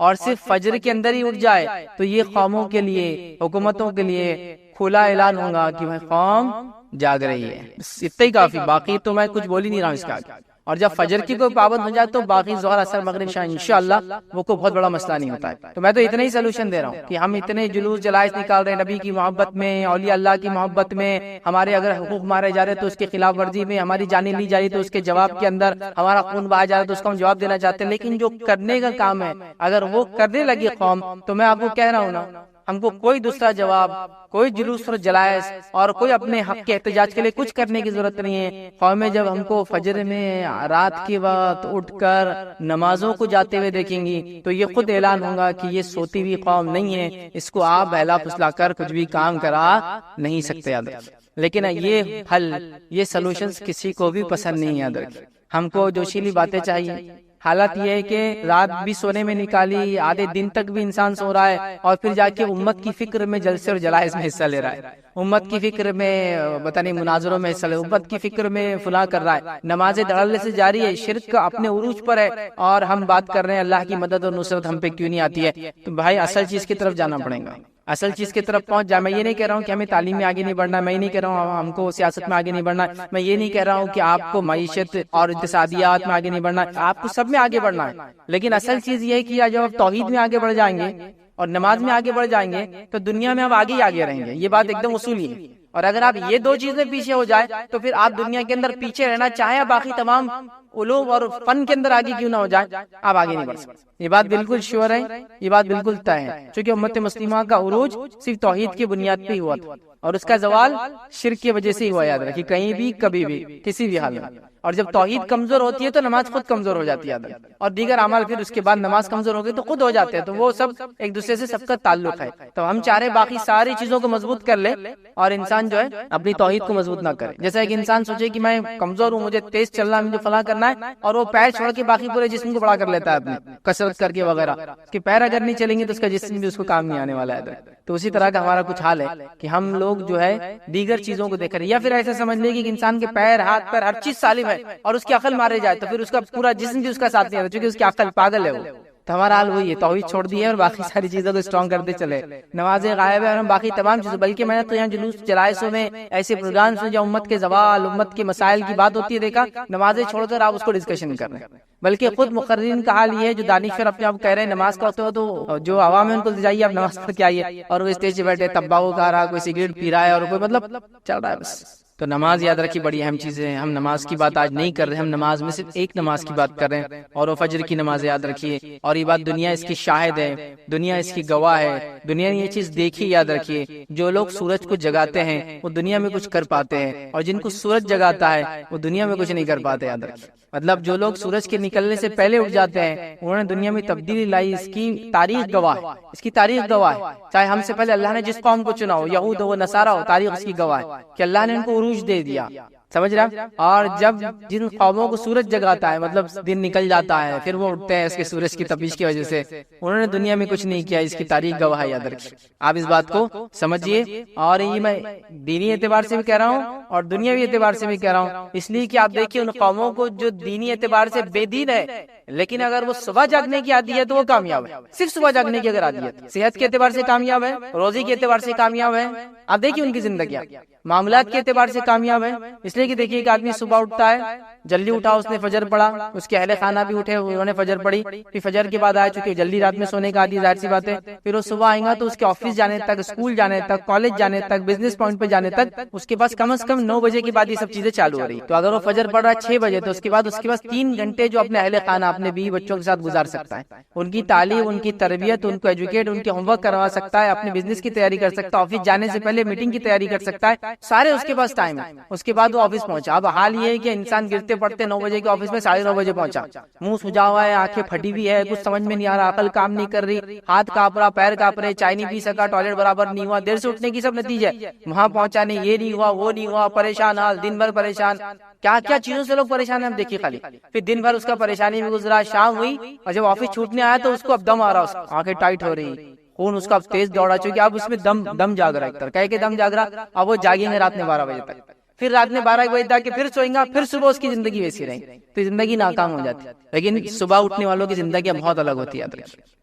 اور صرف فجر کے اندر ہی اٹھ جائے تو یہ قوموں کے لیے، حکومتوں کے لیے کھلا اعلان ہوگا کہ بھائی قوم جاگ رہی ہے، اتنا ہی کافی، باقی تو میں کچھ بول ہی نہیں رہا ہوں اس کا۔ اور جب فجر کی کوئی پابند ہو جائے تو باقی ظہر، عصر، مغرب، عشاء انشاءاللہ وہ کوئی بہت بڑا مسئلہ نہیں ہوتا ہے۔ تو میں تو اتنا ہی سلوشن دے رہا ہوں کہ ہم اتنے جلوس جلائس نکال رہے ہیں نبی کی محبت میں، اولیاء اللہ کی محبت میں، ہمارے اگر حقوق مارے جا رہے تو اس کے خلاف ورزی میں، ہماری جانیں لی جا رہی تو اس کے جواب کے اندر، ہمارا خون بہایا جا رہا تو اس کا ہم جواب دینا چاہتے ہیں، لیکن جو کرنے کا کام ہے اگر وہ کرنے لگی قوم تو میں آپ کو کہہ رہا ہوں نا، ہم کو کوئی دوسرا جواب، کوئی جلوس اور جلائس اور کوئی اپنے حق کے احتجاج کے لیے کچھ کرنے کی ضرورت نہیں ہے۔ قومیں جب ہم کو فجر میں رات کے وقت اٹھ کر نمازوں کو جاتے ہوئے دیکھیں گی تو یہ خود اعلان ہوگا کہ یہ سوتی ہوئی قوم نہیں ہے، اس کو آپ بہلا پھسلا کر کچھ بھی کام کرا نہیں سکتے، یاد رکھیں۔ لیکن یہ حل، یہ سلوشنز کسی کو بھی پسند نہیں، یاد رکھیں۔ ہم کو جوشیلی باتیں چاہیے۔ حالت یہ ہے کہ رات بھی سونے میں نکالی، آدھے دن تک بھی انسان سو رہا ہے، اور پھر جا کے امت کی فکر میں جلسے اور جلائز میں حصہ لے رہا ہے، امت کی فکر میں پتہ نہیں مناظروں میں حصہ لے، امت کی فکر میں فلاں کر رہا ہے، نمازیں دھڑلے سے جاری ہے، شرک کا اپنے عروج پر ہے، اور ہم بات کر رہے ہیں اللہ کی مدد اور نصرت ہم پہ کیوں نہیں آتی ہے۔ تو بھائی اصل چیز کی طرف جانا پڑے گا، اصل چیز کی طرف پہنچ جائے. میں یہ نہیں کہہ رہا ہوں کہ ہمیں تعلیم میں آگے نہیں بڑھنا, میں یہ نہیں کہہ رہا ہوں ہم کو سیاست میں آگے نہیں بڑھنا, میں یہ نہیں کہہ رہا ہوں کہ آپ کو معیشت اور اقتصادیات میں آگے نہیں بڑھنا, آپ کو سب میں آگے بڑھنا ہے. لیکن اصل چیز یہ ہے کہ جب آپ توحید میں آگے بڑھ جائیں گے اور نماز میں آگے بڑھ جائیں گے تو دنیا میں آپ آگے ہی آگے رہیں گے. یہ بات ایک دم اصولی ہے. اور اگر آپ یہ دو چیزیں پیچھے ہو جائے تو پھر آپ دنیا کے اندر پیچھے رہنا چاہیں, باقی تمام علوم اور فن کے اندر آگے کیوں نہ ہو جائے, آپ آگے نہیں بڑھ سکتے. یہ بات بالکل شیور ہے, یہ بات بالکل طے ہے, چونکہ امت مسلمہ کا عروج صرف توحید کی بنیاد پہ ہی ہوا تھا, اور اس کا زوال شرک کی وجہ سے ہی ہوا. یاد رکھیے, کہیں بھی کبھی بھی کسی بھی حال میں. اور جب توحید کمزور ہوتی ہے تو نماز خود کمزور ہو جاتی ہے, اور دیگر اعمال پھر اس کے بعد نماز کمزور ہو گئی تو خود ہو جاتے ہیں. تو وہ سب ایک دوسرے سے سب کا تعلق ہے. تو ہم چاہ رہے باقی ساری چیزوں کو مضبوط کر لے اور انسان جو ہے اپنی توحید کو مضبوط نہ کرے. جیسا کہ انسان سوچے کہ میں کمزور ہوں, مجھے تیز چلنا ہے, مجھے فلاں کرنا ہے, اور وہ پیر چھوڑ کے باقی پورے جسم کو بڑا کر لیتا ہے اپنے کسرت کر کے وغیرہ. کہ پیر اگر نہیں چلیں گے تو اس کا جسم بھی اس کو کام نہیں آنے والا ہے. تو اسی طرح کا ہمارا کچھ حال ہے کہ ہم لوگ جو ہے دیگر چیزوں کو دیکھ رہے ہیں, یا پھر ایسا سمجھ لے کہ انسان کے پیر, ہاتھ, پیر ہر چیز سالم ہے اور اس کی عقل مارے جائے تو پھر اس کا پورا جسم بھی اس کا ساتھ نہیں رہتا, چونکہ اس کی عقل پاگل ہے. وہ تو ہمارا حال وہی ہے, توحید چھوڑ دی ہے اور باقی ساری چیزوں کو اسٹرانگ کرتے چلے. نمازیں غائب ہے اور ہم باقی تمام چیزیں, بلکہ میں نے تو یہاں جلوس جلائسوں میں ایسے پروگرامس میں جو امت کے زوال, امت کے مسائل کی بات ہوتی ہے دیکھا, نمازیں چھوڑ کر آپ اس کو ڈسکشن کر رہے ہیں. بلکہ خود مقررین کا حال یہ ہے جو دانشور اپنے آپ کہہ رہے ہیں نماز کا ہوتے ہو, تو جو عوام ہے ان کو جائیے آپ نماز پڑھ کے آئیے, اور وہ اسٹیج پہ بیٹھے تمباکو کھا رہا, کوئی سگریٹ پی رہا ہے, اور کوئی مطلب چل رہا ہے بس. تو نماز یاد رکھیے بڑی اہم چیز ہے. ہم نماز کی بات آج نہیں کر رہے, ہم نماز میں صرف ایک نماز کی بات کر رہے ہیں, اور وہ فجر کی نماز یاد رکھیے. اور یہ بات دنیا اس کی شاہد ہے, دنیا اس کی گواہ ہے, دنیا نے یہ چیز دیکھی. یاد رکھیے, جو لوگ سورج کو جگاتے ہیں وہ دنیا میں کچھ کر پاتے ہیں, اور جن کو سورج جگاتا ہے وہ دنیا میں کچھ نہیں کر پاتے. یاد رکھیے, مطلب جو لوگ سورج کے نکلنے سے پہلے اٹھ جاتے ہیں انہوں نے دنیا میں تبدیلی لائی. اس کی تاریخ گواہ ہے, اس کی تاریخ گواہ ہے. چاہے ہم سے پہلے اللہ نے جس قوم کو چنا ہو, یہود ہو, نصارہ ہو, تاریخ اس کی گواہ ہے کہ اللہ نے ان کو عروج دے دیا. سمجھ رہا. اور جب جن قوموں کو سورج جگاتا ہے, مطلب دن نکل جاتا ہے, پھر وہ اٹھتے ہیں اس کے سورج کی تپش کی وجہ سے, انہوں نے دنیا میں کچھ نہیں کیا. اس کی تاریخ گواہ ہے. یاد رکھیے, آپ اس بات کو سمجھیے. اور یہ میں دینی اعتبار سے بھی کہہ رہا ہوں اور دنیاوی اعتبار سے بھی کہہ رہا ہوں, اس لیے کہ آپ دیکھیے ان قوموں کو جو دینی اعتبار سے بے دین ہے, لیکن اگر وہ صبح جاگنے کی عادی ہے تو وہ کامیاب ہے. صرف صبح جاگنے کی اگر عادی ہے, صحت کے اعتبار سے کامیاب ہے, روزی کے اعتبار سے کامیاب ہے. آپ دیکھیے ان کی زندگیاں معاملات کے اعتبار سے کامیاب ہے. اس لیے کہ دیکھیے ایک آدمی صبح اٹھتا ہے, جلدی اٹھا, اس نے فجر پڑھا, اس کے اہل خانہ بھی اٹھے, انہوں نے فجر پڑھی, پھر فجر کے بعد آئے, چونکہ جلدی رات میں سونے کا عادی, ظاہر سی بات ہے. پھر وہ صبح آئیں گا تو اس کے آفس جانے تک, اسکول جانے تک, کالج جانے تک, بزنس پوائنٹ پہ جانے تک اس کے پاس کم از کم 9 بجے کے بعد یہ سب چیزیں چالو ہو رہی. تو اگر وہ فجر پڑھ رہا ہے 6 بجے تو اس کے بعد 3 گھنٹے جو اپنے اہل خانہ, اپنے بیوی بچوں کے ساتھ گزار سکتا ہے. ان کی تعلیم, ان کی تربیت, ان کو ایجوکیٹ, ان کے ہوم ورک کروا سکتا ہے, اپنے بزنس کی تیاری کر سکتا ہے, آفس جانے سے پہلے میٹنگ کی تیاری کر سکتا ہے, سارے اس کے پاس ٹائم ہے. اس کے بعد وہ آفس پہنچا. اب حال یہ ہے کہ انسان گرتے پڑتے 9 بجے کے آفس میں 9:30 بجے پہنچا, منہ سجا ہوا ہے, آنکھیں پھٹی ہوئی ہے, کچھ سمجھ میں نہیں آ رہا, عقل کام نہیں کر رہی, ہاتھ کانپ رہا, پیر کانپ رہے, چائے نہیں پی سکا, ٹوائلٹ برابر نہیں ہوا, دیر سے اٹھنے کی سب نتیجے, وہاں پہنچا نہیں, یہ نہیں ہوا, وہ نہیں ہوا, پریشان حال, دن بھر پریشان, کیا کیا چیزوں سے لوگ پریشان ہیں ہم دیکھیے خالی. پھر دن بھر اس کا پریشانی میں گزرا, شام ہوئی اور جب آفس چھوٹنے آیا تو اس کو اب دم آ رہا, آنکھیں ٹائٹ ہو رہی, خون اس کا اب تیز دوڑا, چونکہ اب اس میں دم جاگ رہا, ایک طرح کہہ کے دم جاگ رہا. اب وہ جاگیں گے رات میں 12 بجے تک, پھر رات میں 12 بجے تک پھر سوئیں گا, پھر صبح اس کی زندگی ویسی رہے گی, تو زندگی ناکام ہو جاتی ہے. لیکن صبح اٹھنے والوں کی زندگیاں بہت الگ ہوتی ہے.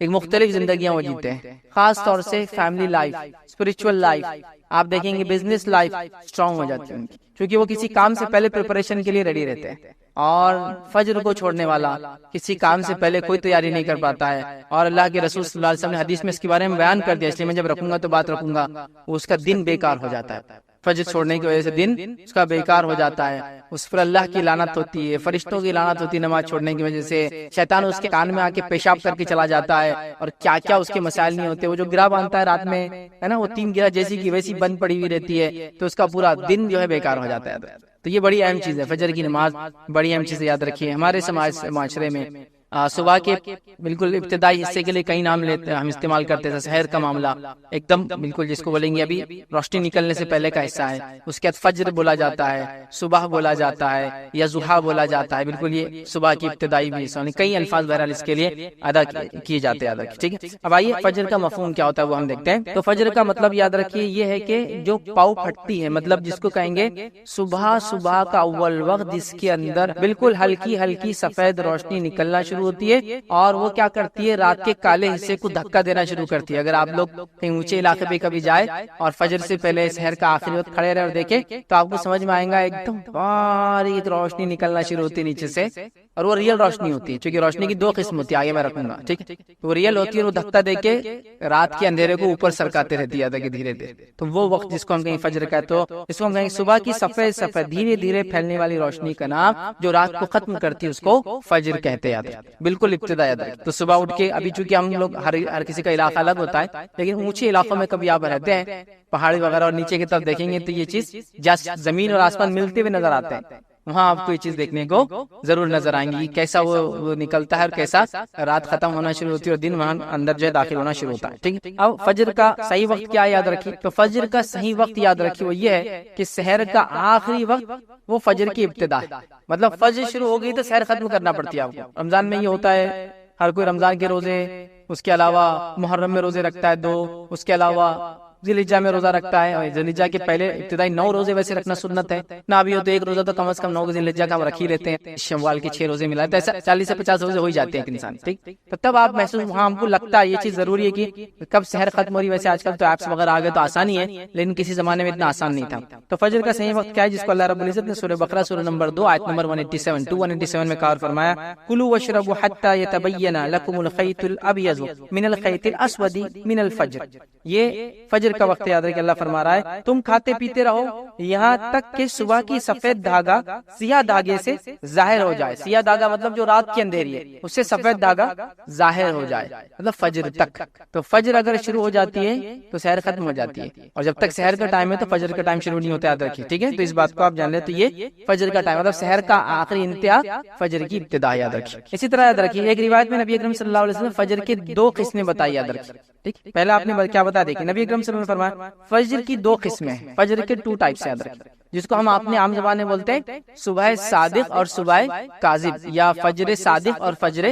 ایک مختلف زندگیاں وہ جیتے ہیں, خاص طور سے فیملی لائف, اسپرچل لائف, آپ دیکھیں گے بزنس لائف اسٹرانگ ہو جاتی ہے ان کی, کیونکہ وہ کسی کام سے پہلے پریپریشن کے لیے ریڈی رہتے ہیں. اور فجر کو چھوڑنے والا کسی کام سے پہلے کوئی تیاری نہیں کر پاتا ہے. اور اللہ کے رسول صلی اللہ علیہ وسلم نے حدیث میں اس کے بارے میں بیان کر دیا, اس لیے میں جب رکھوں گا تو بات رکھوں گا, اس کا دن بیکار ہو جاتا ہے. فجر چھوڑنے کی وجہ سے دن اس کا بیکار ہو جاتا ہے, اس پر اللہ کی لعنت ہوتی ہے, فرشتوں کی لعنت ہوتی ہے نماز چھوڑنے کی وجہ سے, شیطان اس کے کان میں آ کے پیشاب کر کے چلا جاتا ہے, اور کیا کیا اس کے مسائل نہیں ہوتے. وہ جو گرہ باندھتا ہے رات میں ہے نا, وہ 3 گرہ جیسی کی ویسی بند پڑی ہوئی رہتی ہے, تو اس کا پورا دن جو ہے بیکار ہو جاتا ہے. تو یہ بڑی اہم چیز ہے, فجر کی نماز بڑی اہم چیز ہے. یاد رکھیے ہمارے معاشرے میں صبح کے بالکل ابتدائی حصے کے لیے کئی نام لیتے ہیں, ہم استعمال کرتے ہیں. سحر کا معاملہ ایک دم بالکل جس کو بولیں گے ابھی روشنی نکلنے سے پہلے کا حصہ ہے, اس کے بعد فجر بولا جاتا ہے, صبح بولا جاتا ہے, یا ضحیٰ بولا جاتا ہے. بالکل یہ صبح کی ابتدائی بھی حصہ, کئی الفاظ بہرحال اس کے لیے ادا کیے جاتے ہیں. ٹھیک ہے, اب آئیے فجر کا مفہوم کیا ہوتا ہے وہ ہم دیکھتے ہیں. تو فجر کا مطلب یاد رکھیے یہ ہے کہ جو پاؤ پھٹتی ہے, مطلب جس کو کہیں گے صبح کا اول وقت جس کے اندر بالکل ہلکی ہلکی سفید روشنی نکلنا شروع ہوتی ہے اور وہ کیا کرتی ہے، رات کے کالے حصے کو دھکا دینا شروع کرتی ہے۔ اگر آپ لوگ کہیں اونچے علاقے پہ کبھی جائے اور فجر سے پہلے سحر کا آخری وقت کھڑے رہے اور دیکھیں تو آپ کو سمجھ میں آئے گا ایک دم باریک روشنی نکلنا شروع ہوتی ہے نیچے سے، اور وہ ریئل روشنی ہوتی ہے، چونکہ روشنی کی دو قسم ہوتی ہے، آگے میں رکھوں گا، ٹھیک ہے، وہ ریئل ہوتی ہے اور وہ دھکا دے کے رات کے اندھیرے کو اوپر سرکاتے رہتی ہے کہ دھیرے دھیرے، تو وہ وقت جس کو ہم کہیں فجر کا ہے، تو اس کو ہم کہیں صبح کی سفید سفید دھیرے دھیرے پھیلنے والی روشنی کا نام جو رات کو ختم کرتی ہے اس کو فجر کہتے ہیں، بالکل ابتدا یاد رکھیں۔ تو صبح اٹھ کے، ابھی چونکہ ہم لوگ ہر کسی کا علاقہ الگ ہوتا ہے، لیکن اونچے علاقوں میں کبھی آپ رہتے ہیں پہاڑی وغیرہ اور نیچے کی طرف دیکھیں گے تو یہ چیز جس زمین اور آسمان ملتے ہوئے نظر آتے ہیں، وہاں آپ کو یہ چیز دیکھنے کو ضرور نظر آئیں گی، کیسا وہ نکلتا ہے اور کیسا رات ختم ہونا شروع ہوتی ہے اور دن وہاں اندر جو ہے داخل ہونا شروع ہوتا ہے، ٹھیک ہے۔ اب فجر کا صحیح وقت کیا یاد رکھیے، تو فجر کا صحیح وقت یاد رکھیے وہ یہ ہے کہ سحر کا آخری وقت وہ فجر کی ابتدا ہے، مطلب فجر شروع ہو گئی تو سحر ختم کرنا پڑتی ہے آپ کو۔ رمضان میں یہ ہوتا ہے، ہر کوئی رمضان کے روزے، اس کے علاوہ محرم میں روزے رکھتا ہے 2، اس کے علاوہ ذی الحجہ میں روزہ رکھتا ہے، اور ذی الحجہ کے پہلے ابتدائی 9 روزے ویسے رکھنا سنت ہے، نہ بھی ہو تو 1 روزہ تو کم از کم 9 ذی الحجہ کا ہم رکھ ہی لیتے ہیں، شوال کے 6 روزے ملاتے ہیں، ایسا 40 سے 50 روزے ہو ہی جاتے ہیں ایک انسان، ٹھیک۔ تو تب آپ محسوس، وہاں ہم کو لگتا ہے یہ چیز ضروری ہے کہ کب سحر ختم ہو رہی ہے، ویسے آج کل تو ایپس وغیرہ آ گئے تو آسانی ہے، لیکن کسی زمانے میں اتنا آسان نہیں تھا۔ تو فجر کا صحیح وقت کیا ہے، جس کو اللہ رب العزت نے سورہ بقرہ سورہ نمبر 2 آیت نمبر 187 میں کہا اور فرمایا، کلوا واشربوا حتى يتبين لكم الخيط الابيض من الخيط الاسود من الفجر، یہ فجر کا وقت یاد رکھیں، اللہ فرما رہا ہے تم کھاتے پیتے رہو یہاں تک کہ صبح کی سفید دھاگا سیاہ دھاگے سے ظاہر ہو جائے، سیاہ دھاگا مطلب جو رات کی اندھیری ہے اس سے سفید دھاگا ظاہر ہو جائے، مطلب فجر تک۔ تو فجر اگر شروع ہو جاتی ہے تو سحر ختم ہو جاتی ہے، اور جب تک سحر کا ٹائم ہے تو فجر کا ٹائم شروع نہیں ہوتا، یاد رکھیے، ٹھیک ہے۔ تو اس بات کو آپ جان لیں، تو یہ فجر کا ٹائم مطلب سحر کا آخری انتہا، فجر کی ابتدا، یاد رکھیے۔ اسی طرح یاد رکھیے ایک روایت میں نبی اکرم صلی اللہ علیہ وسلم فجر کے 2 قسمیں بتائی، یاد رکھیے، ٹھیک۔ پہلا آپ نے کیا بتا دیکھیں، نبی اکرم صلی اللہ علیہ وسلم نے فرمایا فجر کی 2 قسمیں ہیں، فجر کے 2 ٹائپس یاد رکھیں، جس کو ہم اپنے عام زبان میں بولتے ہیں صبح صادق اور صبح کاذب، یا فجر صادق اور فجر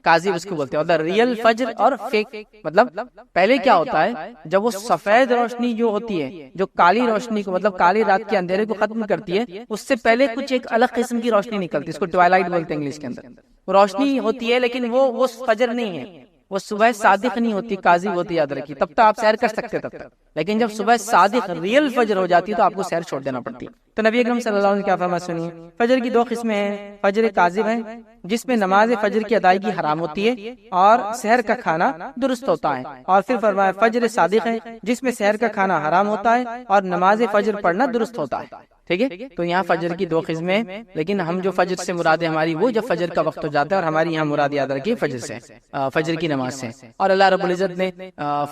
کاذب اس کو بولتے ہیں، اور ریئل فجر اور فیک، مطلب پہلے کیا ہوتا ہے جب وہ سفید روشنی جو ہوتی ہے جو کالی روشنی کو مطلب کالی رات کے اندھیرے کو ختم کرتی ہے، اس سے پہلے کچھ ایک الگ قسم کی روشنی نکلتی ہے، اس کو ٹوائلائٹ بولتے ہیں انگلش کے اندر، وہ روشنی ہوتی ہے لیکن وہ فجر نہیں ہے، وہ صبح صادق نہیں ہوتی، کاذب ہوتی، یاد رکھیے، تب تک آپ سحر کر سکتے تب تک، لیکن جب صبح صادق ریئل فجر ہو جاتی ہے تو آپ کو سحر چھوڑ دینا پڑتی ہے۔ تو نبی اکرم صلی اللہ علیہ وسلم نے کیا فرمایا سنیے، فجر کی 2 قسمیں ہیں، فجر کاذب ہے جس میں نماز فجر کی ادائیگی حرام ہوتی ہے اور سحر کا کھانا درست ہوتا ہے، اور پھر فرمایا فجر صادق ہے جس میں سحر کا کھانا حرام ہوتا ہے اور نماز فجر پڑھنا درست ہوتا ہے، ٹھیک ہے۔ تو یہاں فجر کی 2 قسمیں، لیکن ہم جو فجر سے مراد ہے ہماری وہ جب فجر کا وقت ہو جاتا ہے، اور ہماری یہاں مراد یاد رکھیے فجر سے، فجر کی نماز سے۔ اور اللہ رب العزت نے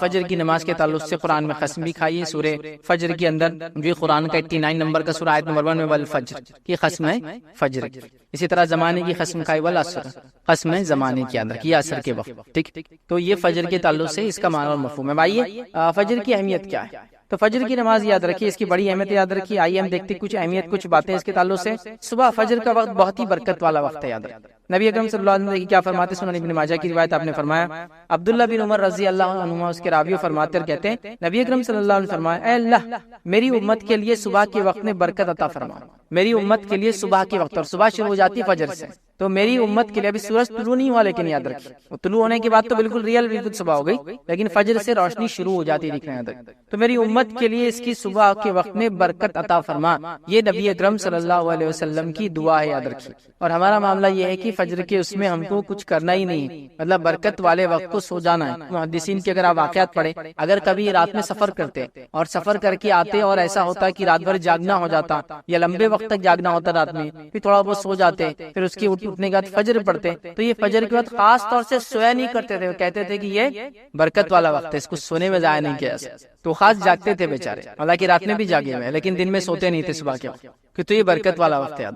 فجر کی نماز کے تعلق سے قرآن میں قسم بھی کھائی ہے، سورہ فجر کے اندر جو قرآن کا 89 نمبر کا سورہ آیت نمبر 1 میں والفجر کی قسم ہے فجر۔ اسی طرح زمانے کی قسم کھائی والعصر، قسم ہے زمانے کی، یاد رکھیے عصر کے وقت، ٹھیک۔ تو یہ فجر کے تعلق سے اس کا معنی اور مفہوم ہے۔ آئیے فجر کی اہمیت کیا ہے، تو فجر کی نماز یاد رکھیے، اس کی بڑی اہمیت یاد رکھیے۔ آئیے ہم دیکھتے کچھ اہمیت، کچھ باتیں اس کے تعلق سے۔ صبح فجر کا وقت بہت ہی برکت والا وقت ہے، یاد رکھیے۔ نبی اکرم صلی اللہ علیہ وسلم کیا فرماتے، سنن ابن ماجہ کی روایت، آپ نے فرمایا عبداللہ بن عمر رضی اللہ عنہما اس کے راوی فرماتے اور کہتے ہیں نبی اکرم صلی اللہ علیہ وسلم فرمایا، اے اللہ میری امت کے لیے صبح کے وقت میں برکت عطا فرما، میری امت کے لیے صبح کے وقت، اور صبح شروع ہو جاتی ہے فجر سے، تو میری امت کے لیے ابھی سورج طلوع نہیں ہوا، لیکن یاد رکھیے وہ طلوع ہونے کے بعد تو بالکل بالکل صبح ہو گئی، لیکن فجر سے روشنی شروع ہو جاتی ہے دکھنا، یاد رکھیے۔ تو میری امت کے لیے اس کی صبح کے وقت میں برکت عطا فرما، یہ نبی اکرم صلی اللہ علیہ وسلم کی دعا ہے، یاد رکھیے۔ اور ہمارا معاملہ یہ ہے کہ فجر کے اس میں ہم کو کچھ کرنا ہی نہیں، مطلب برکت والے وقت کو سو جانا ہے۔ محدثین کے اگر آپ واقعات پڑھیں، اگر کبھی رات میں سفر کرتے اور سفر کر کے آتے اور ایسا ہوتا کہ رات بھر جاگنا ہو جاتا یا لمبے وقت تک جاگنا ہوتا رات میں، پھر تھوڑا بہت سو جاتے، پھر اس کے اٹھنے کے بعد فجر پڑھتے، تو یہ فجر کے بعد خاص طور سے سویا نہیں کرتے تھے، وہ کہتے تھے کہ یہ برکت والا وقت ہے، اس کو سونے میں ضائع نہیں کیا، تو خاص جاگتے تھے بیچارے، حالانکہ رات میں بھی جاگے ہوئے لیکن دن میں سوتے نہیں تھے صبح کے وقت، کہ تو یہ برکت والا وقت ہے۔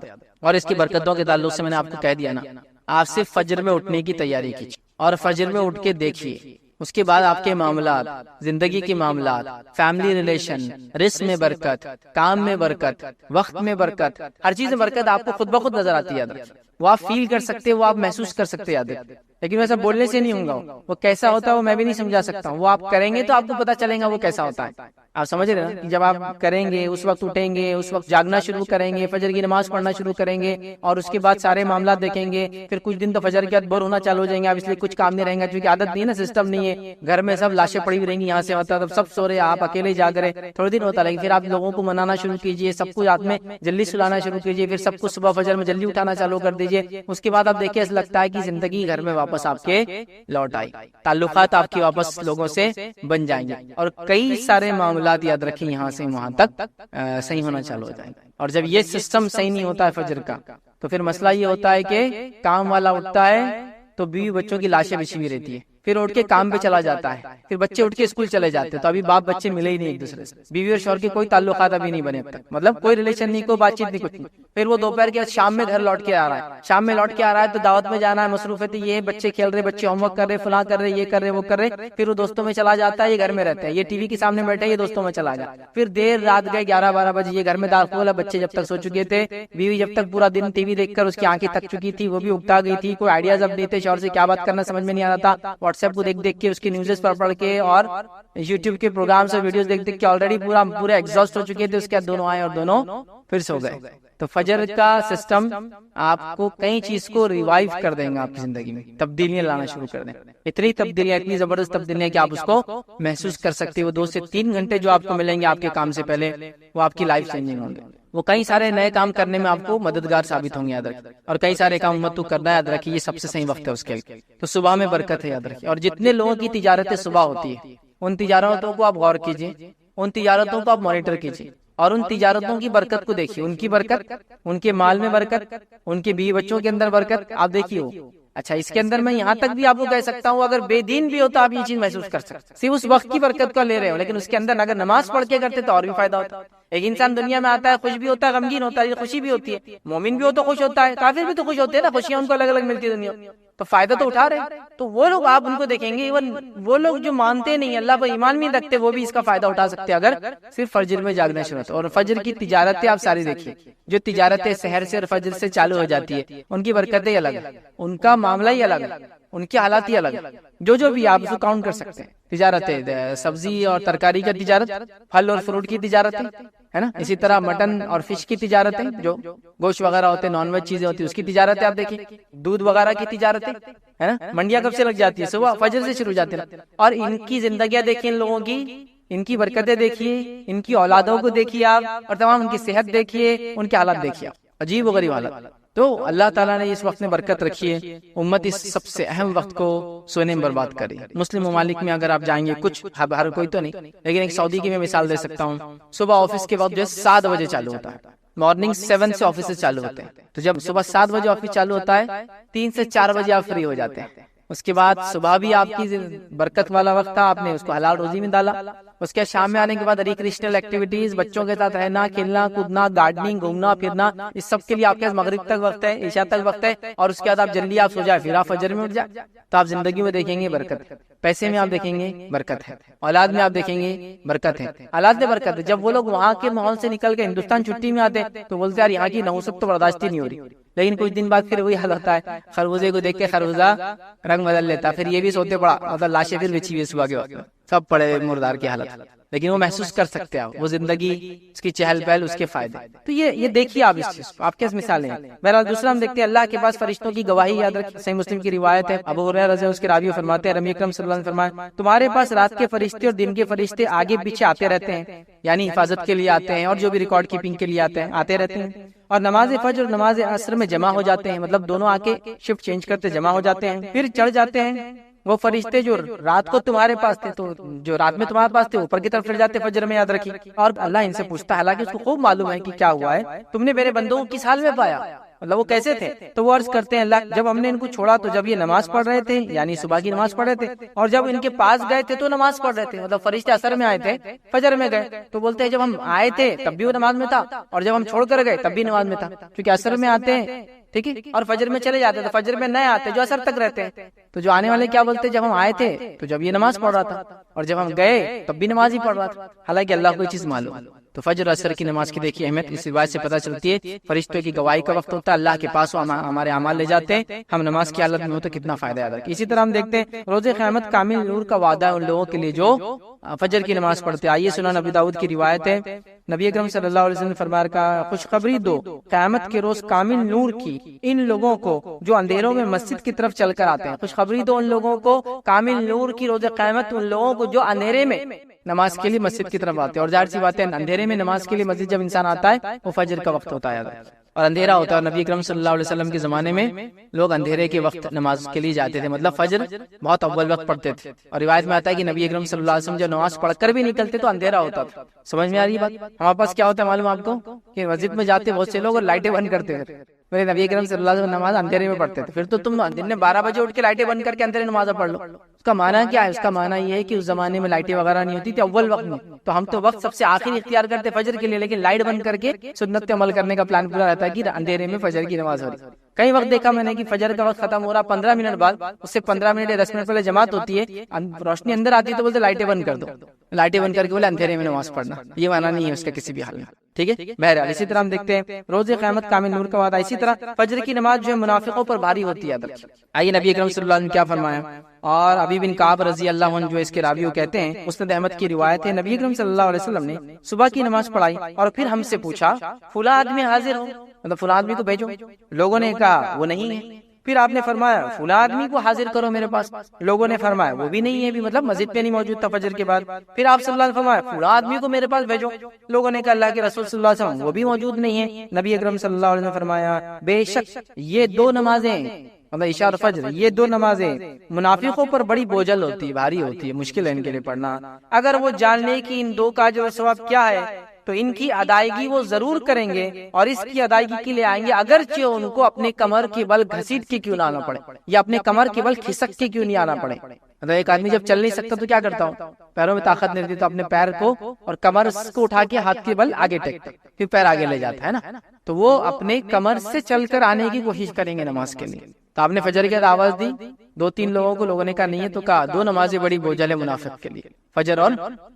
اور اس کی برکتوں کے تعلق سے میں نے آپ کو کہہ دیا نا، آپ صرف فجر میں اٹھنے کی تیاری کیجیے اور فجر میں اٹھ کے دیکھیے، اس کے بعد آپ کے معاملات، زندگی کے معاملات، فیملی ریلیشن، رزق میں برکت، کام میں برکت، وقت میں برکت، ہر چیز میں برکت آپ کو خود بخود نظر آتی ہے۔ وہ آپ فیل کر سکتے, وہ آپ محسوس کر سکتے یاد رکھیں, لیکن ویسا بولنے سے نہیں ہوگا. وہ کیسا ہوتا ہے وہ میں بھی نہیں سمجھا سکتا ہوں, وہ آپ کریں گے تو آپ کو پتا چلے گا وہ کیسا ہوتا ہے. آپ سمجھ رہے ہیں نا, جب آپ کریں گے اس وقت اٹھیں گے, اس وقت جاگنا شروع کریں گے, فجر کی نماز پڑھنا شروع کریں گے, اور اس کے بعد سارے معاملات دیکھیں گے. پھر کچھ دن تو فجر کے بعد بور ہونا چالو ہو جائیں گے آپ, اس لیے کچھ کام نہیں رہیں گا, کیونکہ عادت نہیں ہے نا, سسٹم نہیں ہے. گھر میں سب لاشیں پڑی ہوئی رہیں گی, یہاں سے ہوتا ہے سب سو رہے, آپ اکیلے جاگ رہے, تھوڑے دن ہوتا رہے. پھر آپ لوگوں کو منانا شروع کیجیے, سب کو رات میں جلدی سلانا شروع کیجیے, پھر سب کو صبح فجر میں جلدی اٹھانا چالو کر دیجیے. اس کے بعد آپ دیکھیں ایسا لگتا ہے کہ زندگی گھر میں واپس آپ کے لوٹ آئی, تعلقات آپ کی واپس لوگوں سے بن جائیں گے, اور کئی سارے معاملات یاد رکھیں یہاں سے وہاں تک صحیح ہونا چالو ہو جائیں گے. اور جب یہ سسٹم صحیح نہیں ہوتا ہے فجر کا, تو پھر مسئلہ یہ ہوتا ہے کہ کام والا اٹھتا ہے تو بیوی بچوں کی لاشیں بچھی ہوئی رہتی ہے, پھر اٹھ کے کام پہ چلا جاتا ہے, پھر بچے اٹھ کے اسکول چلے جاتے ہیں, تو ابھی باپ بچے ملے ہی نہیں ایک دوسرے سے, بیوی اور شوہر کے کوئی تعلقات ابھی نہیں بنے اب تک, مطلب کوئی ریلیشن نہیں, کوئی بات چیت نہیں, کچھ نہیں. پھر وہ دوپہر کے شام میں گھر لوٹ کے آ رہا ہے, شام میں لوٹ کے آ رہا ہے تو دعوت میں جانا ہے, مصروفیت یہ, بچے کھیل رہے, بچے ہوم ورک کر رہے, فلاں کر رہے, یہ کر رہے, وہ کر رہے, پھر وہ دوستوں میں چلا جاتا ہے, یہ گھر میں رہتا ہے, یہ ٹی وی کے سامنے بیٹھے, یہ دوستوں میں چلا گیا. پھر دیر رات گئے 11-12 بجے, یہ گھر میں داخل ہے, بچے جب تک سو چکے تھے, بیوی جب تک پورا دن ٹی وی دیکھ کر اس کی آنکھیں تھک چکی تھی, وہ بھی اکتا گئی تھی, کوئی آئیڈیاز اب نہیں تھے, شوہر سے کیا بات کرنا سمجھ میں نہیں آ رہا تھا, واٹس ایپ کو دیکھ دیکھ کے, اس کی نیوزز پڑھ کے, اور یوٹیوب کے پروگرامز اور ویڈیوز دیکھ دیکھ کے آلریڈی پورے ایگزاسٹ ہو چکے تھے. اس کے بعد دونوں آئے اور دونوں پھر سو گئے. تو فجر کا سسٹم آپ کو کئی چیز کو ریوائیو کر دیں گا, آپ کی زندگی میں تبدیلیاں لانا شروع کر دیں. اتنی تبدیلیاں, اتنی زبردست تبدیلیاں کہ آپ اس کو محسوس کر سکتے ہو. 2 سے 3 گھنٹے جو آپ کو ملیں گے آپ کے کام سے پہلے, وہ آپ کی لائف چینجنگ ہوں گے. وہ کئی سارے نئے کام کرنے میں آپ کو مددگار ثابت ہوں گے, یاد رکھیں. اور کئی سارے کام امت کو کرنا ہے, یاد رکھیے یہ سب سے صحیح وقت ہے اس کے. تو صبح میں برکت ہے, یاد رکھیے. اور جتنے لوگوں کی تجارتیں صبح ہوتی ہے, ان تجارتوں کو آپ غور کیجیے, ان تجارتوں کو آپ مانیٹر کیجیے, اور ان تجارتوں کی برکت کو دیکھیے. ان کی برکت, ان کے مال میں برکت, ان کے بیوی بچوں کے اندر برکت آپ دیکھیے. اچھا, اس کے اندر میں یہاں تک بھی آپ کو کہہ سکتا ہوں, اگر بے دین بھی ہوتا آپ یہ چیز محسوس کر سکتے, صرف اس وقت کی برکت کا لے رہے ہو, لیکن اس کے اندر اگر نماز پڑھ کے کرتے تو اور بھی فائدہ ہوتا. ایک انسان دنیا میں آتا ہے, خوش بھی ہوتا ہے, غمگین ہوتا ہے, خوشی بھی ہوتی ہے. مومن بھی ہو تو خوش ہوتا ہے, کافر بھی تو خوش ہوتے ہیں نا, خوشیاں ان کو الگ الگ ملتی ہے دنیا, تو فائدہ تو اٹھا رہے. تو وہ لوگ آپ ان کو دیکھیں گے, ایون وہ لوگ جو مانتے نہیں, اللہ پر ایمان نہیں رکھتے, وہ بھی اس کا فائدہ اٹھا سکتے اگر صرف فجر میں جاگنا شروع ہوتا. اور فجر کی تجارتیں آپ ساری دیکھیے, جو تجارتیں سحر سے اور فجر سے چالو ہو جاتی ہے, ان کی برکتیں الگ, ان کا معاملہ ہی الگ, ان کی حالات ہی الگ. جو بھی آپ اس کو کاؤنٹ کر سکتے ہیں. تجارتیں, سبزی اور ترکاری کا تجارت, پھل اور فروٹ کی تجارتیں, ہے نا. اسی طرح مٹن اور فش کی تجارتیں, جو گوشت وغیرہ ہوتے ہیں, نان ویج چیزیں ہوتی ہیں, اس کی تجارتیں آپ دیکھیں. دودھ وغیرہ کی تجارتیں, ہے نا. منڈیاں کب سے لگ جاتی ہے, صبح فجر سے شروع جاتے ہیں. اور ان کی زندگیاں دیکھیں ان لوگوں کی, ان کی برکتیں دیکھیے, ان کی اولادوں کو دیکھیے آپ, اور تمام ان کی صحت دیکھیے, ان کے حالات دیکھیے آپ, عجیب و غریب حالات. تو اللہ تعالیٰ نے اس وقت میں برکت رکھی ہے. امت اس سب سے اہم وقت کو سونے میں برباد کری. مسلم ممالک میں اگر آپ جائیں گے, کچھ ہر کوئی تو نہیں, لیکن ایک سعودی کی میں مثال دے سکتا ہوں. صبح آفس کے وقت جو ہے 7 بجے چالو ہوتا ہے, مارننگ 7 سے آفس چالو ہوتے ہیں. تو جب صبح 7 بجے آفس چالو ہوتا ہے, 3 سے 4 بجے آپ فری ہو جاتے ہیں. اس کے بعد صبح بھی آپ کی برکت والا وقت تھا, آپ نے اس کو حلال روزی میں ڈالا. اس کے شام میں آنے کے بعد ریکریشنل ایکٹیویٹیز, بچوں کے ساتھ رہنا, کھیلنا, کودنا, گارڈننگ, گھومنا پھرنا, اس سب کے لیے آپ کے پاس مغرب تک وقت ہے, عشاء تک وقت ہے. اور اس کے بعد آپ جلدی آپ سو جائے, پھر آپ فجر میں اٹھ جائے. تو آپ زندگی میں دیکھیں گے برکت, پیسے میں آپ دیکھیں گے برکت ہے, اولاد میں آپ دیکھیں گے برکت ہے, اولاد میں برکت ہے. جب وہ لوگ وہاں کے ماحول سے نکل کے ہندوستان چھٹی میں آتے ہیں تو بولتے ہیں یار یہاں کی نحوست تو برداشت ہی نہیں ہو رہی. لیکن کچھ دن بعد پھر وہی حال ہوتا ہے, خربوزے کو دیکھ کے خربوزہ رنگ بدل لیتا, پھر یہ بھی سوتے پڑا, مطلب لاشیں پھر بچھی ہوئی صبح کے وقت, سب پڑے مردار کی حالت. لیکن وہ محسوس کر سکتے ہیں وہ زندگی, اس کی چہل پہل, اس کے فائدے. تو یہ دیکھیے آپ اس چیز کو, آپ کیسے مثالیں ہیں. بہرحال دوسرا ہم دیکھتے ہیں اللہ کے پاس فرشتوں کی گواہی, یاد رکھیں صحیح مسلم کی روایت ہے, ابو ہریرہ رضی اللہ عنہ اس کے راوی فرماتے ہیں, نبی اکرم صلی اللہ علیہ وسلم فرمایا, تمہارے پاس رات کے فرشتے اور دن کے فرشتے آگے پیچھے آتے رہتے ہیں, یعنی حفاظت کے لیے آتے ہیں, اور جو بھی ریکارڈ کیپنگ کے لیے آتے رہتے ہیں. اور نماز فجر اور نماز عصر میں جمع ہو جاتے ہیں, مطلب دونوں آ کے شفٹ چینج کرتے جمع ہو جاتے ہیں, پھر چڑھ جاتے ہیں. وہ فرشتے جو رات کو تمہارے پاس تھے, تو جو رات میں تمہارے پاس تھے اوپر کی طرف چڑھ جاتے فجر میں, یاد رکھیے. اور اللہ ان سے پوچھتا ہے, حالانکہ اس کو خوب معلوم ہے کہ کیا ہوا ہے, تم نے میرے بندوں کو کس حال میں پایا, مطلب وہ کیسے تھے. تو وہ عرض کرتے ہیں اللہ جب ہم نے ان کو چھوڑا تو جب یہ نماز پڑھ رہے تھے, یعنی صبح کی نماز پڑھ رہے تھے, اور جب ان کے پاس گئے تھے تو نماز پڑھ رہے تھے. مطلب فرشتے اثر میں آئے تھے, فجر میں گئے. تو بولتے ہیں جب ہم آئے تھے تب بھی وہ نماز میں تھا, اور جب ہم چھوڑ کر گئے تب بھی نماز میں تھا, کیونکہ اثر میں آتے ہیں, ٹھیک ہے, اور فجر میں چلے جاتے. تو فجر میں نئے آتے جو اثر تک رہتے ہیں. تو جو آنے والے کیا بولتے ہیں, جب ہم آئے تھے تو جب یہ نماز پڑھ رہا تھا, اور جب ہم گئے تب بھی نماز ہی پڑھ رہا تھا. حالانکہ اللہ کو یہ چیز معلوم. تو فجر اثر کی نماز کی دیکھیے اہمیت اس روایت سے پتہ چلتی ہے، فرشتوں کی گواہی کا وقت ہوتا ہے، اللہ کے پاس ہمارے اعمال لے جاتے ہیں، ہم نماز کی حالت میں ہو تو کتنا فائدہ ہے۔ اسی طرح ہم دیکھتے ہیں روز قیامت کامل نور کا وعدہ ہے ان لوگوں کے لیے جو فجر کی نماز پڑھتے ہیں۔ آئیے سنن ابی داؤد کی روایت ہے، نبی اکرم صلی اللہ علیہ وسلم نے فرمایا کہ خوشخبری دو قیامت کے روز کامل نور کی ان لوگوں کو جو اندھیروں میں مسجد کی طرف چل کر آتے ہیں، خوشخبری دو ان لوگوں کو کامل نور کی روز قیامت ان لوگوں کو جو اندھیرے میں نماز کے لیے مسجد کی طرف آتے ہیں۔ اور ظاہر سی بات ہے اندھیرے میں نماز کے لیے مسجد جب انسان آتا ہے وہ فجر کا وقت ہوتا ہے اور اندھیرا ہوتا ہے، اور نبی اکرم صلی اللہ علیہ وسلم کے زمانے میں لوگ اندھیرے کے وقت نماز کے لیے جاتے تھے، مطلب فجر بہت اول وقت پڑھتے تھے۔ اور روایت میں آتا ہے کہ نبی اکرم صلی اللہ علیہ وسلم جب نماز پڑھ کر بھی نکلتے تو اندھیرا ہوتا تھا۔ سمجھ میں آ رہی بات؟ ہمارے پاس کیا ہوتا ہے معلوم آپ کو کہ مسجد میں جاتے بہت سے لوگ اور لائٹیں بند کرتے تھے، میرے نبی اکرم صلی اللہ علیہ وسلم نماز اندھیرے میں پڑھتے تھے، پھر تو تم دن میں 12 بجے اٹھ کے لائٹیں بند کر کے اندھیرے نماز پڑھ لو۔ اس کا معنی کیا ہے؟ اس کا معنی یہ ہے کہ اس زمانے میں لائٹیں وغیرہ نہیں ہوتی تھی اول وقت میں، تو ہم تو وقت سب سے آخر اختیار کرتے فجر کے لیے، لیکن لائٹ بند کر کے سنت پہ عمل کرنے کا پلان پورا رہتا ہے کہ اندھیرے میں فجر کی نماز ہو رہی۔ کئی وقت دیکھا میں نے کہ فجر کا وقت ختم ہو رہا 15 منٹ بعد، اس سے 15 منٹ یا 10 منٹ پہلے جماعت ہوتی ہے، روشنی اندر آتی ہے تو بولتے لائٹیں بند کر دو، لائٹیں بند کر کے بولے اندھیرے میں نماز پڑھنا، یہ معنی نہیں ہے اس کا کسی بھی حال میں، ٹھیک ہے۔ بہرحال اسی طرح ہم دیکھتے ہیں روز قیامت کامل نور کا وعدہ، اسی طرح فجر کی نماز جو ہے منافقوں پر بھاری ہوتی ہے۔ آئیے نبی اکرم صلی اللہ علیہ وسلم کیا فرمایا، اور ابی بن کعب رضی اللہ عنہ جو اس کے راوی کہتے ہیں، مسند احمد کی روایت ہے، نبی اکرم صلی اللہ علیہ وسلم نے صبح کی نماز پڑھائی اور پھر ہم سے پوچھا فلاں آدمی حاضر ہو، مطلب فلاں آدمی کو بھیجو، لوگوں نے کہا وہ نہیں ہے، پھر آپ نے فرمایا فلاں آدمی کو حاضر کرو میرے پاس، لوگوں نے فرمایا وہ بھی نہیں ہے، بھی مطلب مسجد پہ نہیں موجود تھا فجر کے بعد، پھر آپ صلی اللہ علیہ وسلم فرمایا فلاں آدمی کو میرے پاس بھیجو، لوگوں نے کہا اللہ کے رسول صلی اللہ علیہ وسلم وہ بھی موجود نہیں ہے، نبی اکرم صلی اللہ علیہ وسلم فرمایا بے شک یہ دو نمازیں، مطلب عشاء اور فجر، یہ دو نمازیں منافقوں پر بڑی بوجھل ہوتی ہے، بھاری ہوتی ہے، مشکل ہے ان کے لیے پڑھنا، اگر وہ جان لے کہ ان دو کا جو ثواب کیا ہے تو ان کی ادائیگی وہ ضرور کریں گے اور اس کی ادائیگی کے لیے آئیں گے، اگرچہ ان کو اپنے کمر کے بل گھسیٹ کے کیوں نہ آنا پڑے یا اپنے کمر کے بل کھسک کے کیوں نہیں آنا پڑے۔ مطلب ایک آدمی جب چل نہیں سکتا تو کیا کرتا ہوں، پیروں میں طاقت نہیں رہتی تو اپنے پیر کو اور کمر کو اٹھا کے ہاتھ کے بل آگے ٹیکتا، پھر پیر آگے لے جاتا ہے نا، تو وہ اپنے کمر سے چل کر آنے کی کوشش کریں گے نماز کے لیے۔ تو آپ نے فجر کے آواز دی، 2-3 لوگوں کو، لوگوں نے کہا نہیں ہے، تو کہا دو نمازیں بڑی بوجھل ہے منافق کے لیے، فجر اور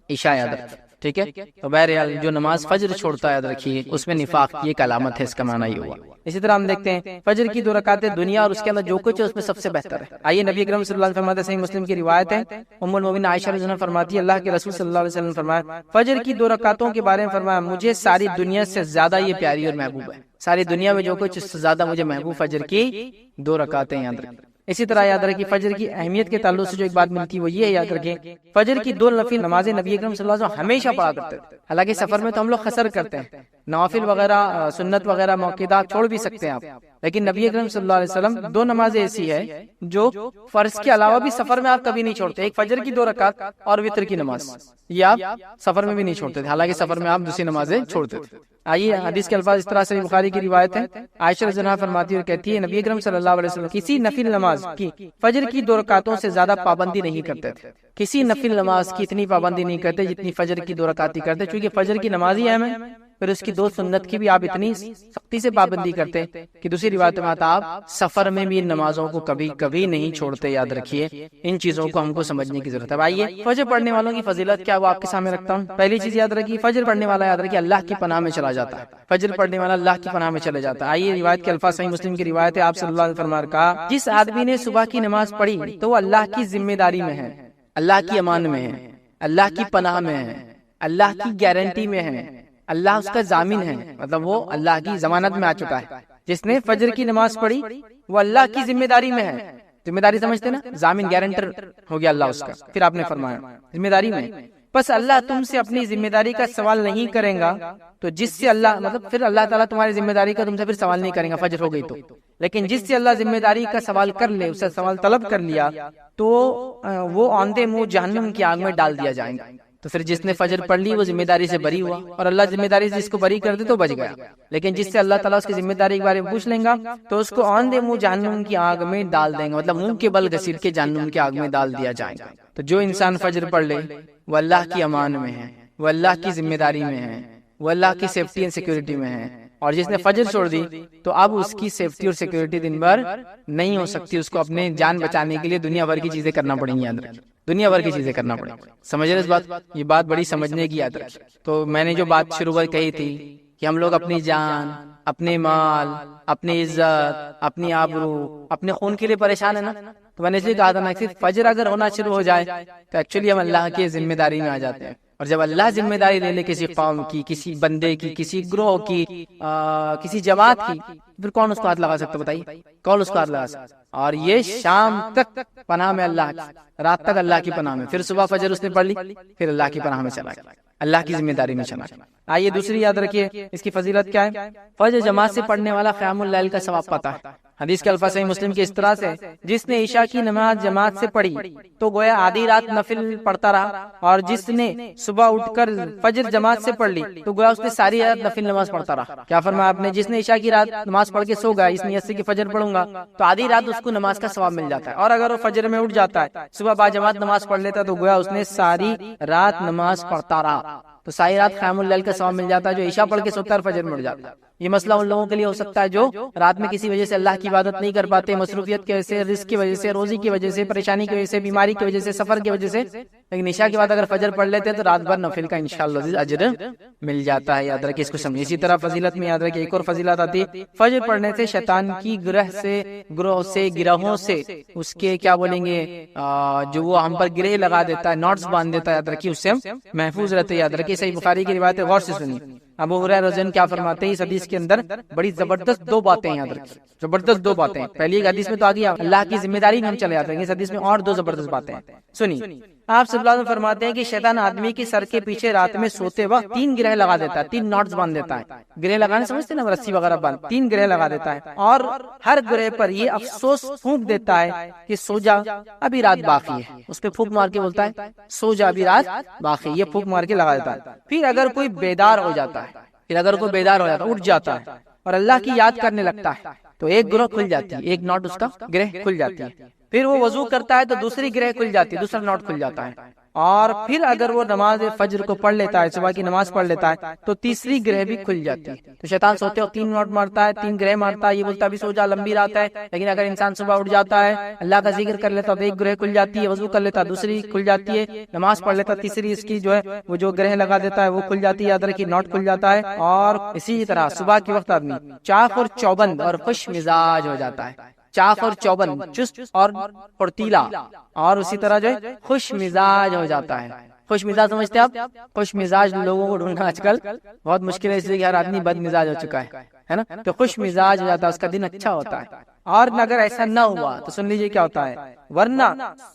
عشاء، یاد رکھیں، ٹھیک ہے۔ تو بہرحال جو نماز فجر چھوڑتا ہے یاد رکھیے اس میں نفاق کی ایک علامت ہے، اس کا معنی یہ ہوا۔ اسی طرح ہم دیکھتے ہیں فجر کی 2 رکعتیں دنیا اور اس کے اندر جو کچھ ہے اس میں سب سے بہتر ہے۔ آئیے نبی اکرم صلی اللہ علیہ وسلم فرماتے ہیں، صحیح مسلم کی روایت ہے، ام المومنین عائشہ رضی اللہ عنہا فرماتی ہے اللہ کے رسول صلی اللہ علیہ وسلم فرمایا فجر کی 2 رکعتوں کے بارے میں فرمایا مجھے ساری دنیا سے زیادہ یہ پیاری اور محبوب ہے، ساری دنیا میں جو کچھ اس سے زیادہ مجھے محبوب فجر کی 2 رکعتیں، یاد رکھیں۔ اسی طرح یاد رکھیں فجر کی اہمیت کے تعلق سے جو ایک بات ملتی ہے وہ یہ ہے، یاد رکھیں فجر کی 2 نفل نمازیں نبی اکرم صلی اللہ علیہ وسلم ہمیشہ پڑھا کرتے تھے۔ حالانکہ سفر میں تو ہم لوگ قصر کرتے ہیں، نوافل وغیرہ سنت وغیرہ موقعات چھوڑ بھی سکتے ہیں آپ، لیکن نبی اکرم صلی اللہ علیہ وسلم 2 نمازیں ایسی ہے جو فرض کے علاوہ بھی سفر میں آپ کبھی نہیں چھوڑتے، ایک فجر کی 2 رکعت اور وتر کی نماز، یہ آپ سفر میں بھی نہیں چھوڑتے تھے، حالانکہ سفر میں آپ دوسری نمازیں چھوڑتے تھے۔ آئیے حدیث کے الفاظ اس طرح سے بخاری کی روایت ہے، عائشہ رضی اللہ عنہا فرماتی ہے اور کہتی ہے نبی اکرم صلی اللہ علیہ وسلم کسی نفل نماز کی فجر کی 2 رکعتوں سے زیادہ پابندی نہیں کرتے تھے، کسی نفل نماز کی اتنی پابندی نہیں کرتے جتنی فجر کی 2 رکعت ہی کرتے، چونکہ فجر کی نماز ہی اہم ہے، پھر اس کی 2 سنت کی بھی آپ اتنی سختی سے پابندی کرتے کہ دوسری روایت میں آتا آپ سفر میں بھی ان نمازوں کو کبھی نہیں چھوڑتے، یاد رکھیے ان چیزوں کو ہم کو سمجھنے کی ضرورت ہے۔ آئیے فجر پڑھنے والوں کی فضیلت کیا وہ آپ کے سامنے رکھتا ہوں۔ پہلی چیز یاد رکھیے فجر پڑھنے والا یاد رکھیے اللہ کی پناہ میں چلا جاتا ہے، فجر پڑھنے والا اللہ کی پناہ میں چلے جاتا ہے۔ آئیے روایت کے الفاظ، صحیح مسلم کی روایت ہے، آپ صلی اللہ علیہ وسلم فرمایا کہا جس آدمی نے صبح کی نماز پڑھی تو وہ اللہ کی ذمہ داری میں ہے، اللہ کی امان میں ہے، اللہ کی پناہ میں ہے، اللہ کی گارنٹی میں ہے، اللہ اس کا ضامن ہے، مطلب وہ اللہ کی ضمانت میں آ چکا ہے۔ جس نے فجر کی نماز پڑھی وہ اللہ کی ذمہ داری میں ہے، ذمہ داری سمجھتے نا، ضامن گارنٹر ہو گیا اللہ اس کا۔ پھر آپ نے فرمایا ذمہ داری میں، بس اللہ تم سے اپنی ذمہ داری کا سوال نہیں کرے گا تو جس سے اللہ مطلب پھر اللہ تعالیٰ تمہاری ذمہ داری کا تم سے پھر سوال نہیں کرے گا فجر ہو گئی تو، لیکن جس سے اللہ ذمہ داری کا سوال کر لے، اسے سوال طلب کر لیا تو وہ آندھے منہ جہنم کی آگ میں ڈال دیا جائے گا۔ تو پھر جس نے فجر پڑھ لی وہ ذمہ داری سے بری ہوا، اور اللہ ذمہ داری سے جس کو بری کر دے تو بچ گیا، لیکن جس سے اللہ تعالیٰ اس کی ذمہ داری کے بارے میں پوچھ لیں گا تو اس کو آندھے منہ جہنم کی آگ میں ڈال دیں گے، مطلب منہ کے بل گھسیٹ کے جہنم کی آگ میں ڈال دیا جائے گا۔ تو جو انسان فجر پڑھ لے وہ اللہ کی امان میں ہے، وہ اللہ کی ذمہ داری میں ہے، وہ اللہ کی سیفٹی اینڈ سیکورٹی میں ہے، اور جس نے فجر چھوڑ دی تو اب اس کی سیفٹی اور سیکیورٹی دن بھر نہیں ہو سکتی، اس کو اپنے جان بچانے کے لیے دنیا بھر کی چیزیں کرنا پڑیں گی، یاد رکھیں دنیا بھر کی چیزیں کرنا پڑیں گی. سمجھ رہے اس بات؟ یہ بات بڑی سمجھنے کی، یاد رکھیں. تو میں نے جو بات شروع میں کہی تھی کہ ہم لوگ اپنی جان، اپنے مال، اپنی عزت، اپنی آبرو، اپنے خون کے لیے پریشان ہے نا، تو میں نے اس لیے کہا تھا نا کہ فجر اگر ہونا شروع ہو جائے تو ایکچولی ہم اللہ کی ذمہ داری میں آ جاتے ہیں. اور جب اللہ ذمہ داری لے لے کسی قوم کی، کسی بندے کی، کسی گروہ کی، کسی جماعت کی، پھر کون اس کو ہاتھ لگا سکتا؟ بتائیے کون اس کو ہاتھ لگا سکتا؟ اور یہ شام تک پناہ میں اللہ کی، رات تک اللہ کی پناہ میں، پھر صبح فجر اس نے پڑھ لی، پھر اللہ کی پناہ میں چلا گیا، اللہ کی ذمہ داری میں چلا گیا. آئیے دوسری یاد رکھیے اس کی فضیلت کیا ہے. فجر جماعت سے پڑھنے والا قیام اللیل کا ثواب پاتا ہے. حدیث کے الفاظ صحیح مسلم کے اس طرح سے، جس نے عشاء کی نماز جماعت سے پڑھی تو گویا آدھی رات نفل پڑھتا رہا، اور جس نے صبح اٹھ کر فجر جماعت سے پڑھ لی تو گویا اس نے ساری رات نفل نماز پڑھتا رہا. کیا فرمایا آپ نے؟ جس نے عشاء کی رات نماز پڑھ کے سو گیا اس نیت سے کہ فجر پڑھوں گا تو آدھی رات اس کو نماز کا ثواب مل جاتا ہے. اور اگر وہ فجر میں اٹھ جاتا ہے، صبح با جماعت نماز پڑھ لیتا ہے تو گویا اس نے ساری رات نماز پڑھتا رہا. تو ساری رات قیام اللیل کا ثواب مل جاتا ہے. جو عشاء پڑھ کے سوتا ہے فجر میں اٹھ جاتا ہے. یہ مسئلہ ان لوگوں کے لیے ہو سکتا ہے جو رات میں کسی وجہ سے اللہ کی عبادت نہیں کر پاتے، مصروفیت کی وجہ سے، رزق کی وجہ سے، روزی کی وجہ سے، پریشانی کی وجہ سے، بیماری کی وجہ سے، سفر کی وجہ سے، لیکن عشاء کے بعد اگر فجر پڑھ لیتے ہیں تو رات بھر نفل کا انشاءاللہ اجر مل جاتا ہے. یاد رکھیں اس کو سمجھیں. اسی طرح فضیلت میں یاد رکھیں ایک اور فضیلت آتی ہے، فجر پڑھنے سے شیطان کی گروہوں سے اس کے کیا بولیں گے جو وہ ہم پر گرہ لگا دیتا ہے، نوٹس باندھ دیتا ہے، یاد رکھیے اس سے ہم محفوظ رہتے ہیں. یاد رکھیے صحیح بخاری کی روایت ہے، غور سے سنیے. ابو ہریرہ رضی اللہ عنہ کیا فرماتے ہیں؟ اس حدیث کے اندر بڑی زبردست دو باتیں یاد رکھیں، زبردست دو باتیں. پہلی ایک حدیث میں تو آ گیا اللہ کی ذمہ داری میں ہم چلے جاتے ہیں، اس حدیث میں اور دو زبردست باتیں ہیں. سنیے، آپ صلی اللہ علیہ وسلم فرماتے ہیں کہ شیطان آدمی کے سر کے پیچھے رات میں سوتے وقت 3 گرہ لگا دیتا ہے، 3 نوٹس باندھ دیتا ہے. گرہ لگانے سمجھتے ہیں نا، رسی وغیرہ باندھ، 3 گرہ لگا دیتا ہے، اور ہر گرہ پر یہ افسوس پھونک دیتا ہے کہ سو جا ابھی رات باقی ہے. اس پہ پھونک مار کے بولتا ہے سو جا ابھی رات باقی، یہ پھونک مار کے لگا دیتا ہے. پھر اگر کوئی بیدار ہو جاتا ہے، اٹھ جاتا ہے اور اللہ کی یاد کرنے لگتا ہے تو ایک گرہ کھل جاتی ہے، ایک نوٹ اس کا گرہ کھل جاتی ہے. پھر وہ وضو کرتا ہے تو دوسری گرہ کھل جاتی ہے، دوسرا نوٹ کھل جاتا ہے. اور پھر اگر وہ نماز فجر کو پڑھ لیتا ہے، صبح کی نماز پڑھ لیتا ہے تو تیسری گرہ بھی کھل جاتی ہے. تو شیطان سوتے وقت 3 نوٹ مارتا ہے، 3 گرہ مارتا ہے، یہ بولتا ہے ابھی سو جا لمبی رات ہے. لیکن اگر انسان صبح اٹھ جاتا ہے، اللہ کا ذکر کر لیتا ہے تو ایک گرہ کھل جاتی ہے، وضو کر لیتا ہے دوسری کھل جاتی ہے، نماز پڑھ لیتا ہے تیسری اس کی جو ہے وہ جو گرہ لگا دیتا ہے وہ کھل جاتی ہے، یاد رکھیے نوٹ کھل جاتا ہے. اور اسی طرح صبح کے وقت آدمی چاق اور چوبند اور خوش مزاج ہو جاتا ہے. چاق اور چوبند، چست اور پھرتیلا، اور اسی طرح جو ہے خوش مزاج ہو جاتا ہے. خوش مزاج سمجھتے ہیں آپ؟ خوش مزاج لوگوں کو ڈھونڈنا آج کل بہت مشکل ہے، اس لیے کہ ہر آدمی بد مزاج ہو چکا ہے نا. تو خوش مزاج ہو جاتا ہے، اس کا دن اچھا ہوتا ہے. اور اگر ایسا نہ ہوا تو سن لیجیے کیا ہوتا ہے، ورنہ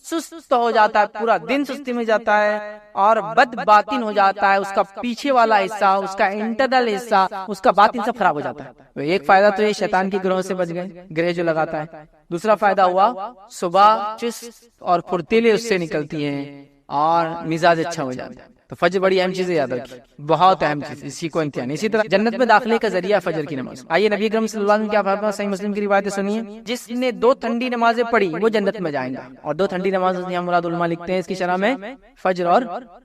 سست ہو جاتا ہے، پورا دن سستی میں جاتا ہے اور بد باطن ہو جاتا ہے. اس کا پیچھے والا حصہ، اس کا انٹرنل حصہ، اس کا باطن سب خراب ہو جاتا ہے. ایک فائدہ تو یہ شیطان کی گروہ سے بچ گئے، گرہ جو لگاتا ہے. دوسرا فائدہ ہوا صبح چست اور پھرتیلے اس سے نکلتی ہیں اور مزاج اچھا ہو جاتا ہے. تو فجر بڑی اہم چیز ہے، یاد رکھیے بہت اہم چیز، اسی کو امتحان. اسی طرح جنت میں داخلے کا ذریعہ فجر کی نماز. آئیے نبی اکرم صلی اللہ علیہ وسلم کیا فرمایا، صحیح مسلم کی روایت سنیے، جس نے 2 ٹھنڈی نمازیں پڑھی وہ جنت میں جائیں گا. اور 2 ٹھنڈی نمازیں یہاں مراد علماء لکھتے ہیں اس کی شرح میں فجر اور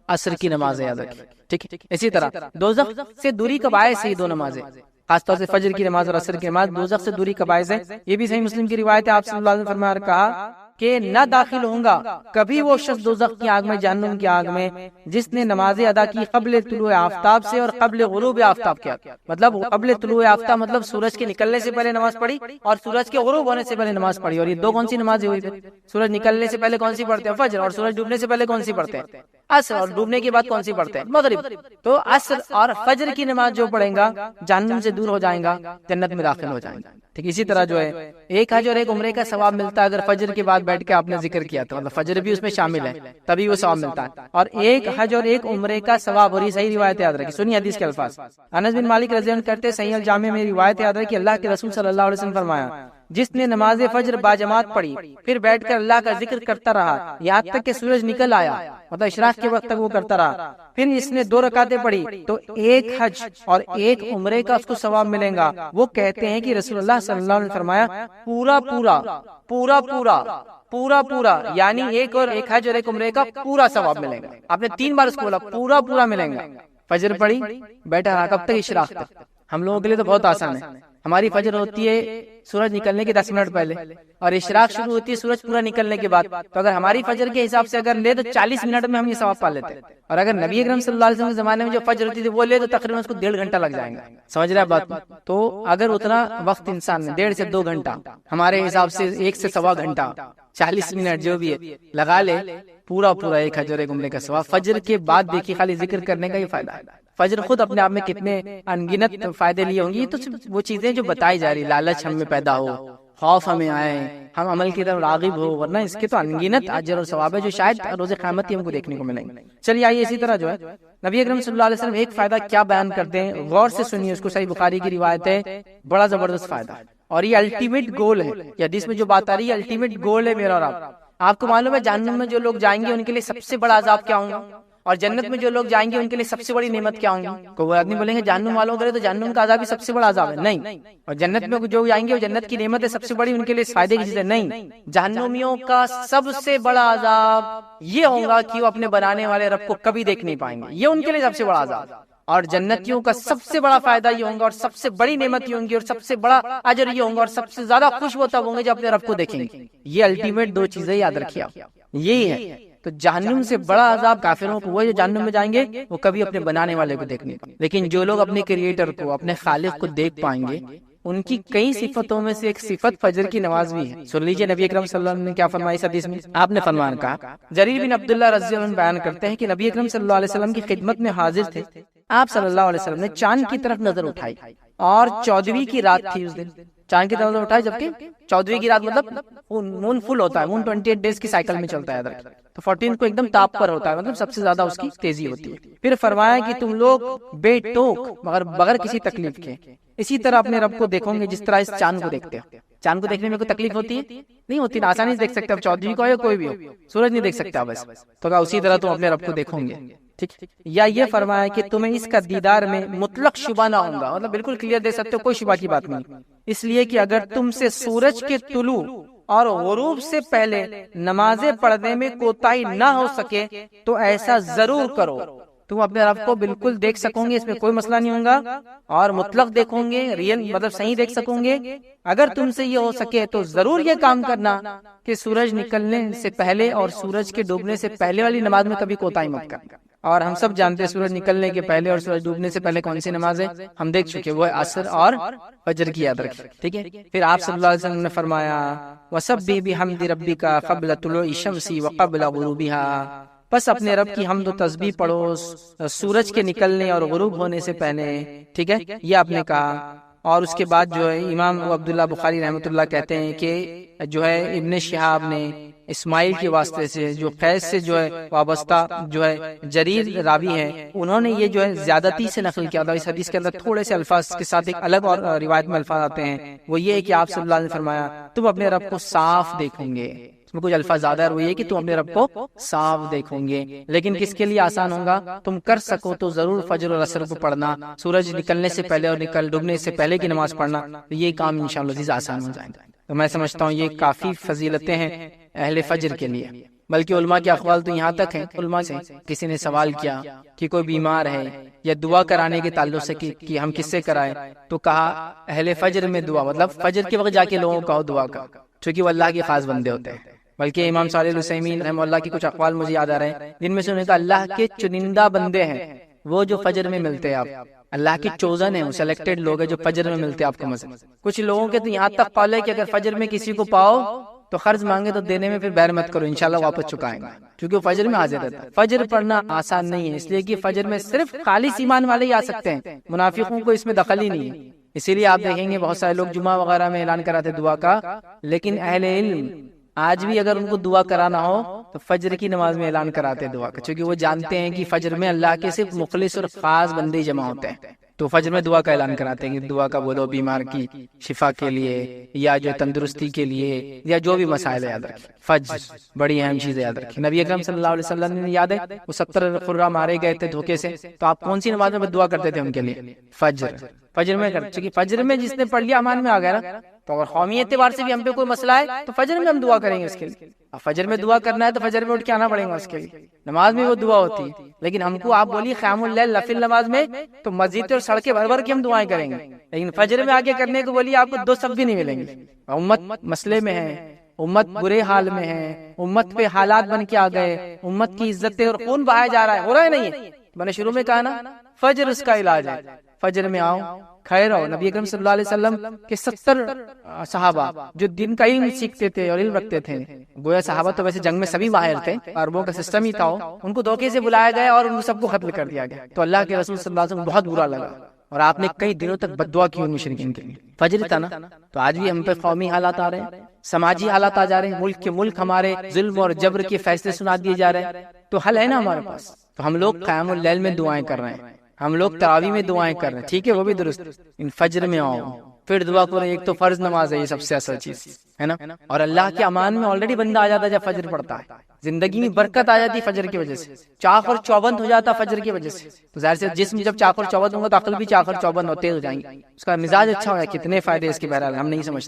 عصر کی نمازیں، یاد رکھیے ٹھیک ہے. اسی طرح دوزخ سے دوری کا باعث ہے 2 نمازیں، خاص طور سے فجر کی نماز اور عصر کی نماز دوزخ سے دوری کا باعث ہے. یہ بھی صحیح مسلم کی روایت ہے. آپ صلی اللہ علیہ وسلم فرمایا کہا کہ نہ داخل ہوں گا کبھی وہ شخص دوزخ کی آگ میں، جہنم کی آگ میں، جس نے نمازیں ادا کی قبل طلوع آفتاب سے اور قبل غروب آفتاب کیا. مطلب قبل طلوع آفتاب مطلب سورج کے نکلنے سے پہلے نماز پڑھی اور سورج کے غروب ہونے سے پہلے نماز پڑھی. اور یہ 2 کون سی نمازیں ہوئی پھر؟ سورج نکلنے سے پہلے کون سی پڑھتے ہیں؟ فجر. اور سورج ڈوبنے سے پہلے کون سی پڑھتے ہیں؟ عصر. اور ڈوبنے کے بعد کون سی پڑھتے ہیں؟ مغرب. تو عصر اور فجر کی نماز جو پڑھیں گا جہنم سے دور ہو جائیں گا، جنت میں داخل ہو جائیں گا. ٹھیک اسی طرح جو ہے ایک حج اور ایک عمرے کا ثواب ملتا ہے اگر فجر کے بعد بیٹھ کے آپ نے ذکر کیا تو، مطلب فجر بھی اس میں شامل ہے تبھی وہ ثواب ملتا ہے. اور ایک حج اور ایک عمرے کا ثواب، اور یہ صحیح روایت یاد رکھیے. سنیے حدیث کے الفاظ. انس بن مالک رضی اللہ عنہ کہتے ہیں صحیح الجامع میں روایت یاد رکھیے، اللہ کے رسول صلی اللہ علیہ وسلم فرمایا جس نے نماز فجر باجماعت پڑھی پھر بیٹھ کر اللہ کا ذکر کرتا رہا یہاں تک کہ سورج نکل آیا، مطلب اشراق کے وقت تک وہ کرتا رہا، پھر اس نے 2 رکعتیں پڑھی تو ایک حج اور ایک عمرے کا اس کو ثواب ملے گا. وہ کہتے ہیں کہ رسول اللہ صلی اللہ علیہ وسلم فرمایا پورا پورا پورا پورا پورا پورا، یعنی ایک حج اور ایک عمرے کا پورا ثواب ملے گا. آپ نے 3 بار اس کو بولا پورا پورا ملے گا. فجر پڑھی، بیٹھا رہا کب تک؟ اشراق تک. ہم لوگوں کے لیے تو بہت آسان ہے. ہماری فجر ہوتی ہے سورج نکلنے کے 10 منٹ پہلے اور اشراق شروع ہوتی ہے سورج پورا نکلنے کے بعد. تو اگر ہماری فجر کے حساب سے اگر لے تو 40 منٹ میں ہم یہ ثواب پا لیتے ہیں. اور اگر نبی اکرم صلی اللہ علیہ وسلم کے زمانے میں جو فجر ہوتی تھی وہ لے تو تقریباً اس کو 1.5 گھنٹہ لگ جائے گا. سمجھ رہے ہیں بات؟ تو اگر اتنا وقت انسان نے 1.5 سے 2 گھنٹہ ہمارے حساب سے 1 سے 1.25 گھنٹہ 40 منٹ جو بھی ہے لگا لے پورا ایک حجر گھومنے کا ثواب. فجر کے بعد دیکھیے خالی ذکر کرنے کا یہ فائدہ ہے. فجر خود اپنے آپ میں کتنے انگنت فائدے لیے ہوں گی. تو وہ چیزیں جو بتائی جا رہی لالچ ہم میں پیدا ہو خوف ہمیں آئے ہم عمل کی طرف راغب ہو ورنہ اس کے تو انگنت اجر اور ثواب ہے جو شاید روز قیامت ہی ہم کو دیکھنے کو ملیں گے. چلیے آئیے اسی طرح جو ہے نبی اکرم صلی اللہ علیہ وسلم ایک فائدہ کیا بیان کرتے ہیں غور سے سنیے اس کو. صحیح بخاری کی روایت ہے بڑا زبردست فائدہ اور یہ الٹیمیٹ گول ہے. یہ حدیث میں جو بات آ رہی ہے الٹیمیٹ گول ہے میرا اور آپ کو معلوم ہے جہنم میں جو لوگ جائیں گے ان کے لیے سب سے بڑا عذاب کیا ہوگا اور جنت میں جو لوگ جائیں گے ان کے لیے سب سے بڑی نعمت کیا ہوگی. کوئی آدمی بولیں گے جہنم والوں کے لیے تو جہنم کا عذاب ہی سب سے بڑا عذاب ہے. نہیں. اور جنت میں جو جائیں گے وہ جنت کی نعمت ہے سب سے بڑی ان کے لیے فائدے کی چیز ہے. نہیں. جہنمیوں کا سب سے بڑا عذاب یہ ہوگا کہ وہ اپنے بنانے والے رب کو کبھی دیکھ نہیں پائیں گے. یہ ان کے لیے سب سے بڑا عذاب. اور جنتیوں کا سب سے بڑا فائدہ یہ ہوگا اور سب سے بڑی نعمت یہ ہوں گی اور سب سے بڑا اجر یہ ہوگا اور سب سے زیادہ خوش وہ تب ہوں گے جو اپنے رب کو دیکھیں گے. یہ الٹیمیٹ 2 چیزیں یاد رکھیے آپ. یہی ہے. تو جہنم سے بڑا عذاب کافروں کو وہ جو جہنم میں جائیں گے وہ کبھی اپنے بنانے والے کو دیکھنے کا. لیکن جو لوگ اپنے کریٹر کو اپنے خالق کو دیکھ پائیں گے ان کی کئی صفتوں میں سے ایک صفت فجر کی نماز بھی ہے. سن لیجیے نبی اکرم صلی اللہ علیہ وسلم نے کیا فرمایا اس حدیث میں. آپ نے فرمان کہا جریر بن عبداللہ رضی اللہ عنہ بیان کرتے ہیں کہ نبی اکرم صلی اللہ علیہ وسلم کی خدمت میں حاضر تھے. آپ صلی اللہ علیہ وسلم نے چاند کی طرف نظر اٹھائی اور 14ویں کی رات تھی. اس دن چاند کی طرف نظر اٹھائی جبکہ 14ویں کی رات مطلب مون فل ہوتا ہے. مون 28 ڈیز کی سائیکل میں چلتا ہے تو 14 کو ایک دم ٹاپ پر ہوتا ہے مطلب سب سے زیادہ اس کی تیزی ہوتی ہے. پھر فرمایا کہ تم لوگ بے ٹوک مگر بغیر کسی تکلیف کے اسی طرح اپنے رب کو دیکھو گے جس طرح اس چاند کو دیکھتے ہو. چاند کو دیکھنے میں کوئی تکلیف ہوتی ہے نہیں ہوتی. آسانی سے دیکھ سکتے آپ 14ویں کو یا کوئی بھی ہو. سورج نہیں دیکھ سکتا بس تو اسی طرح تم اپنے رب کو دیکھو گے. ٹھیک. یا یہ فرمایا کہ تمہیں اس کا دیدار میں مطلق شبہ نہ ہوگا مطلب بالکل کلیئر دے سکتے ہو کوئی شبہ کی بات نہیں. اس لیے کہ اگر تم سے سورج کے طلوع اور غروب سے پہلے نمازیں پڑھنے میں کوتاہی نہ ہو سکے تو ایسا ضرور کرو. تم اپنے رب کو بالکل دیکھ سکو گے اس میں کوئی مسئلہ نہیں ہوگا اور مطلق دیکھو گے ریئل مطلب صحیح دیکھ سکو گے. اگر تم سے یہ ہو سکے تو ضرور یہ کام کرنا کہ سورج نکلنے سے پہلے اور سورج کے ڈوبنے سے پہلے والی نماز میں کبھی کوتاہی مت کرنا. اور ہم سب جانتے ہیں سورج نکلنے کے پہلے اور سورج ڈوبنے سے پہلے کون سی نماز ہے ہم دیکھ چکے وہ عصر اور فجر کی یاد رکھیں. ٹھیک ہے. پھر آپ صلی اللہ علیہ وسلم نے فرمایا وَسَبِّحْ بِحَمْدِ رَبِّكَ قَبْلَ طُلُوعِ الشَّمْسِ وَقَبْلَ غُرُوبِهَا. بس اپنے رب کی حمد و تسبیح پڑھو سورج کے نکلنے اور غروب ہونے سے پہلے. ٹھیک ہے. یہ آپ نے کہا. اور اس کے بعد جو ہے امام عبداللہ بخاری رحمۃ اللہ کہتے ہیں کہ جو ہے ابن شہاب نے اسماعیل کے واسطے سے جو قیس سے جو ہے وابستہ جو ہے جریر راوی ہیں انہوں نے یہ جو ہے زیادتی سے نقل کیا تھا. اس حدیث کے اندر تھوڑے سے الفاظ کے ساتھ ایک الگ اور روایت میں الفاظ آتے ہیں. وہ یہ ہے کہ آپ صلی اللہ علیہ وسلم نے فرمایا تم اپنے رب کو صاف دیکھیں گے. اس میں کچھ الفاظ زیادہ ہے وہ یہ کہ تم اپنے رب کو صاف دیکھیں گے. لیکن کس کے لیے آسان ہوگا تم کر سکو تو ضرور فجر اور عصر کو پڑھنا سورج نکلنے سے پہلے اور ڈوبنے سے پہلے کی نماز پڑھنا. یہ کام انشاءاللہ آسان ہو جائیں گے. تو میں سمجھتا ہوں یہ کافی فضیلتیں ہیں اہل فجر کے لیے. بلکہ علماء کے اقوال تو یہاں تک ہیں. علماء سے کسی نے سوال کیا کہ کوئی بیمار ہے یا دعا کرانے کے تعلق سے کہ ہم کس سے کرائیں تو کہا اہل فجر میں دعا مطلب فجر کے وقت جا کے لوگوں کو دعا کا چونکہ وہ اللہ کے خاص بندے ہوتے ہیں. بلکہ امام صالح العثیمین رحمہ اللہ کی کچھ اقوال مجھے یاد آ رہے ہیں جن میں سے انہوں نے کہا اللہ کے چنندہ بندے ہیں وہ جو فجر میں ملتے ہیں. آپ اللہ کی چوزن ہیں سلیکٹڈ لوگ ہیں جو فجر میں ملتے ہیں آپ کو. مثلا کچھ لوگوں کے تو یہاں تک قول ہے کہ اگر فجر میں کسی کو پاؤ تو قرض مانگے تو دینے میں پھر بیر مت کرو انشاءاللہ واپس چکائیں گے کیونکہ وہ فجر میں حاضر رہتا ہے. فجر پڑھنا آسان نہیں ہے اس لیے کہ فجر میں صرف خالص ایمان والے ہی آ سکتے ہیں. منافقوں کو اس میں دخل ہی نہیں ہے. اسی لیے آپ دیکھیں گے بہت سارے لوگ جمعہ وغیرہ میں اعلان کراتے دعا کا لیکن اہل علم آج بھی اگر ان کو دعا کرانا ہو تو فجر کی نماز میں اعلان کراتے دعا کا چونکہ وہ جانتے ہیں کہ فجر میں اللہ کے صرف مخلص اور خاص بندے جمع ہوتے ہیں. تو فجر میں دعا کا اعلان کراتے ہیں کہ دعا کا بولو بیمار کی شفا کے لیے یا جو تندرستی کے لیے یا جو بھی مسائل یاد رکھیں. فجر بڑی اہم چیز یاد رکھیں. نبی اکرم صلی اللہ علیہ وسلم نے یاد ہے وہ 70 قرہ مارے گئے تھے دھوکے سے تو آپ کون سی نماز میں دعا کرتے تھے ان کے لیے؟ فجر. فجر میں کر چونکہ فجر میں جس نے پڑھ لیا امان میں آ گیا نا. تو اگر قومی اعتبار سے بھی ہم پہ کوئی مسئلہ ہے تو فجر میں ہم دعا کریں گے اس کے لیے. اب فجر میں دعا کرنا ہے تو فجر میں اٹھ کے آنا پڑے گا اس کے لیے. نماز میں وہ دعا ہوتی ہے. لیکن ہم کو آپ بولیے قیام اللیل نفل نماز میں تو مسجد اور سڑکیں بھر بھر کے ہم دعائیں کریں گے. لیکن فجر میں آگے کرنے کو بولیے آپ کو 2 صف بھی نہیں ملیں گے. امت مسئلے میں ہے, امت برے حال میں ہے, امت پہ حالات بن کے آ گئے, امت کی عزتیں اور خون بہایا جا رہا ہے, ہو رہا ہے نہیں ہے. میں نے شروع میں کہا نا فجر اس کا علاج ہے. فجر میں آؤ, کھڑے رہو. نبی اکرم صلی اللہ علیہ وسلم کے 70 صحابہ جو دن کا علم سیکھتے تھے اور علم رکھتے تھے, گویا صحابہ تو ویسے جنگ میں سبھی ماہر تھے, عربوں کا سسٹم ہی تھا, ان کو دھوکے سے بلایا گیا اور ان سب کو قتل کر دیا گیا. تو اللہ کے رسول صلی اللہ علیہ وسلم بہت برا لگا اور آپ نے کئی دنوں تک بد دعا کی ان مشرکین کے لیے. فجر تھا نا, تو آج بھی ہم پہ قومی حالات آ رہے ہیں, سماجی حالات آ جا رہے ہیں, ملک کے ملک ہمارے ظلم اور جبر کے فیصلے سنا دیے جا رہے ہیں. تو حل ہے نا ہمارے پاس. تو ہم لوگ قیام اللیل میں دعائیں کر رہے ہیں, ہم لوگ تراویح میں دعائیں کر رہے ہیں, ٹھیک ہے وہ بھی درست. ان فجر میں آؤ پھر دعا کرو. ایک تو فرض نماز ہے, یہ سب سے اصل چیز ہے نا. اور اللہ کے امان میں آلریڈی بندہ آ جاتا ہے جب فجر پڑتا ہے. زندگی میں برکت آ جاتی فجر کی وجہ سے, چاق اور چوبند ہو جاتا فجر کی وجہ سے. تو ظاہر سے جسم جب چاق اور چوبند ہوگا تو عقل بھی چاق اور چوبند ہوتے ہو جائیں گے, اس کا مزاج اچھا ہوگا. کتنے فائدے اس کے بہرحال ہم نہیں سمجھتے.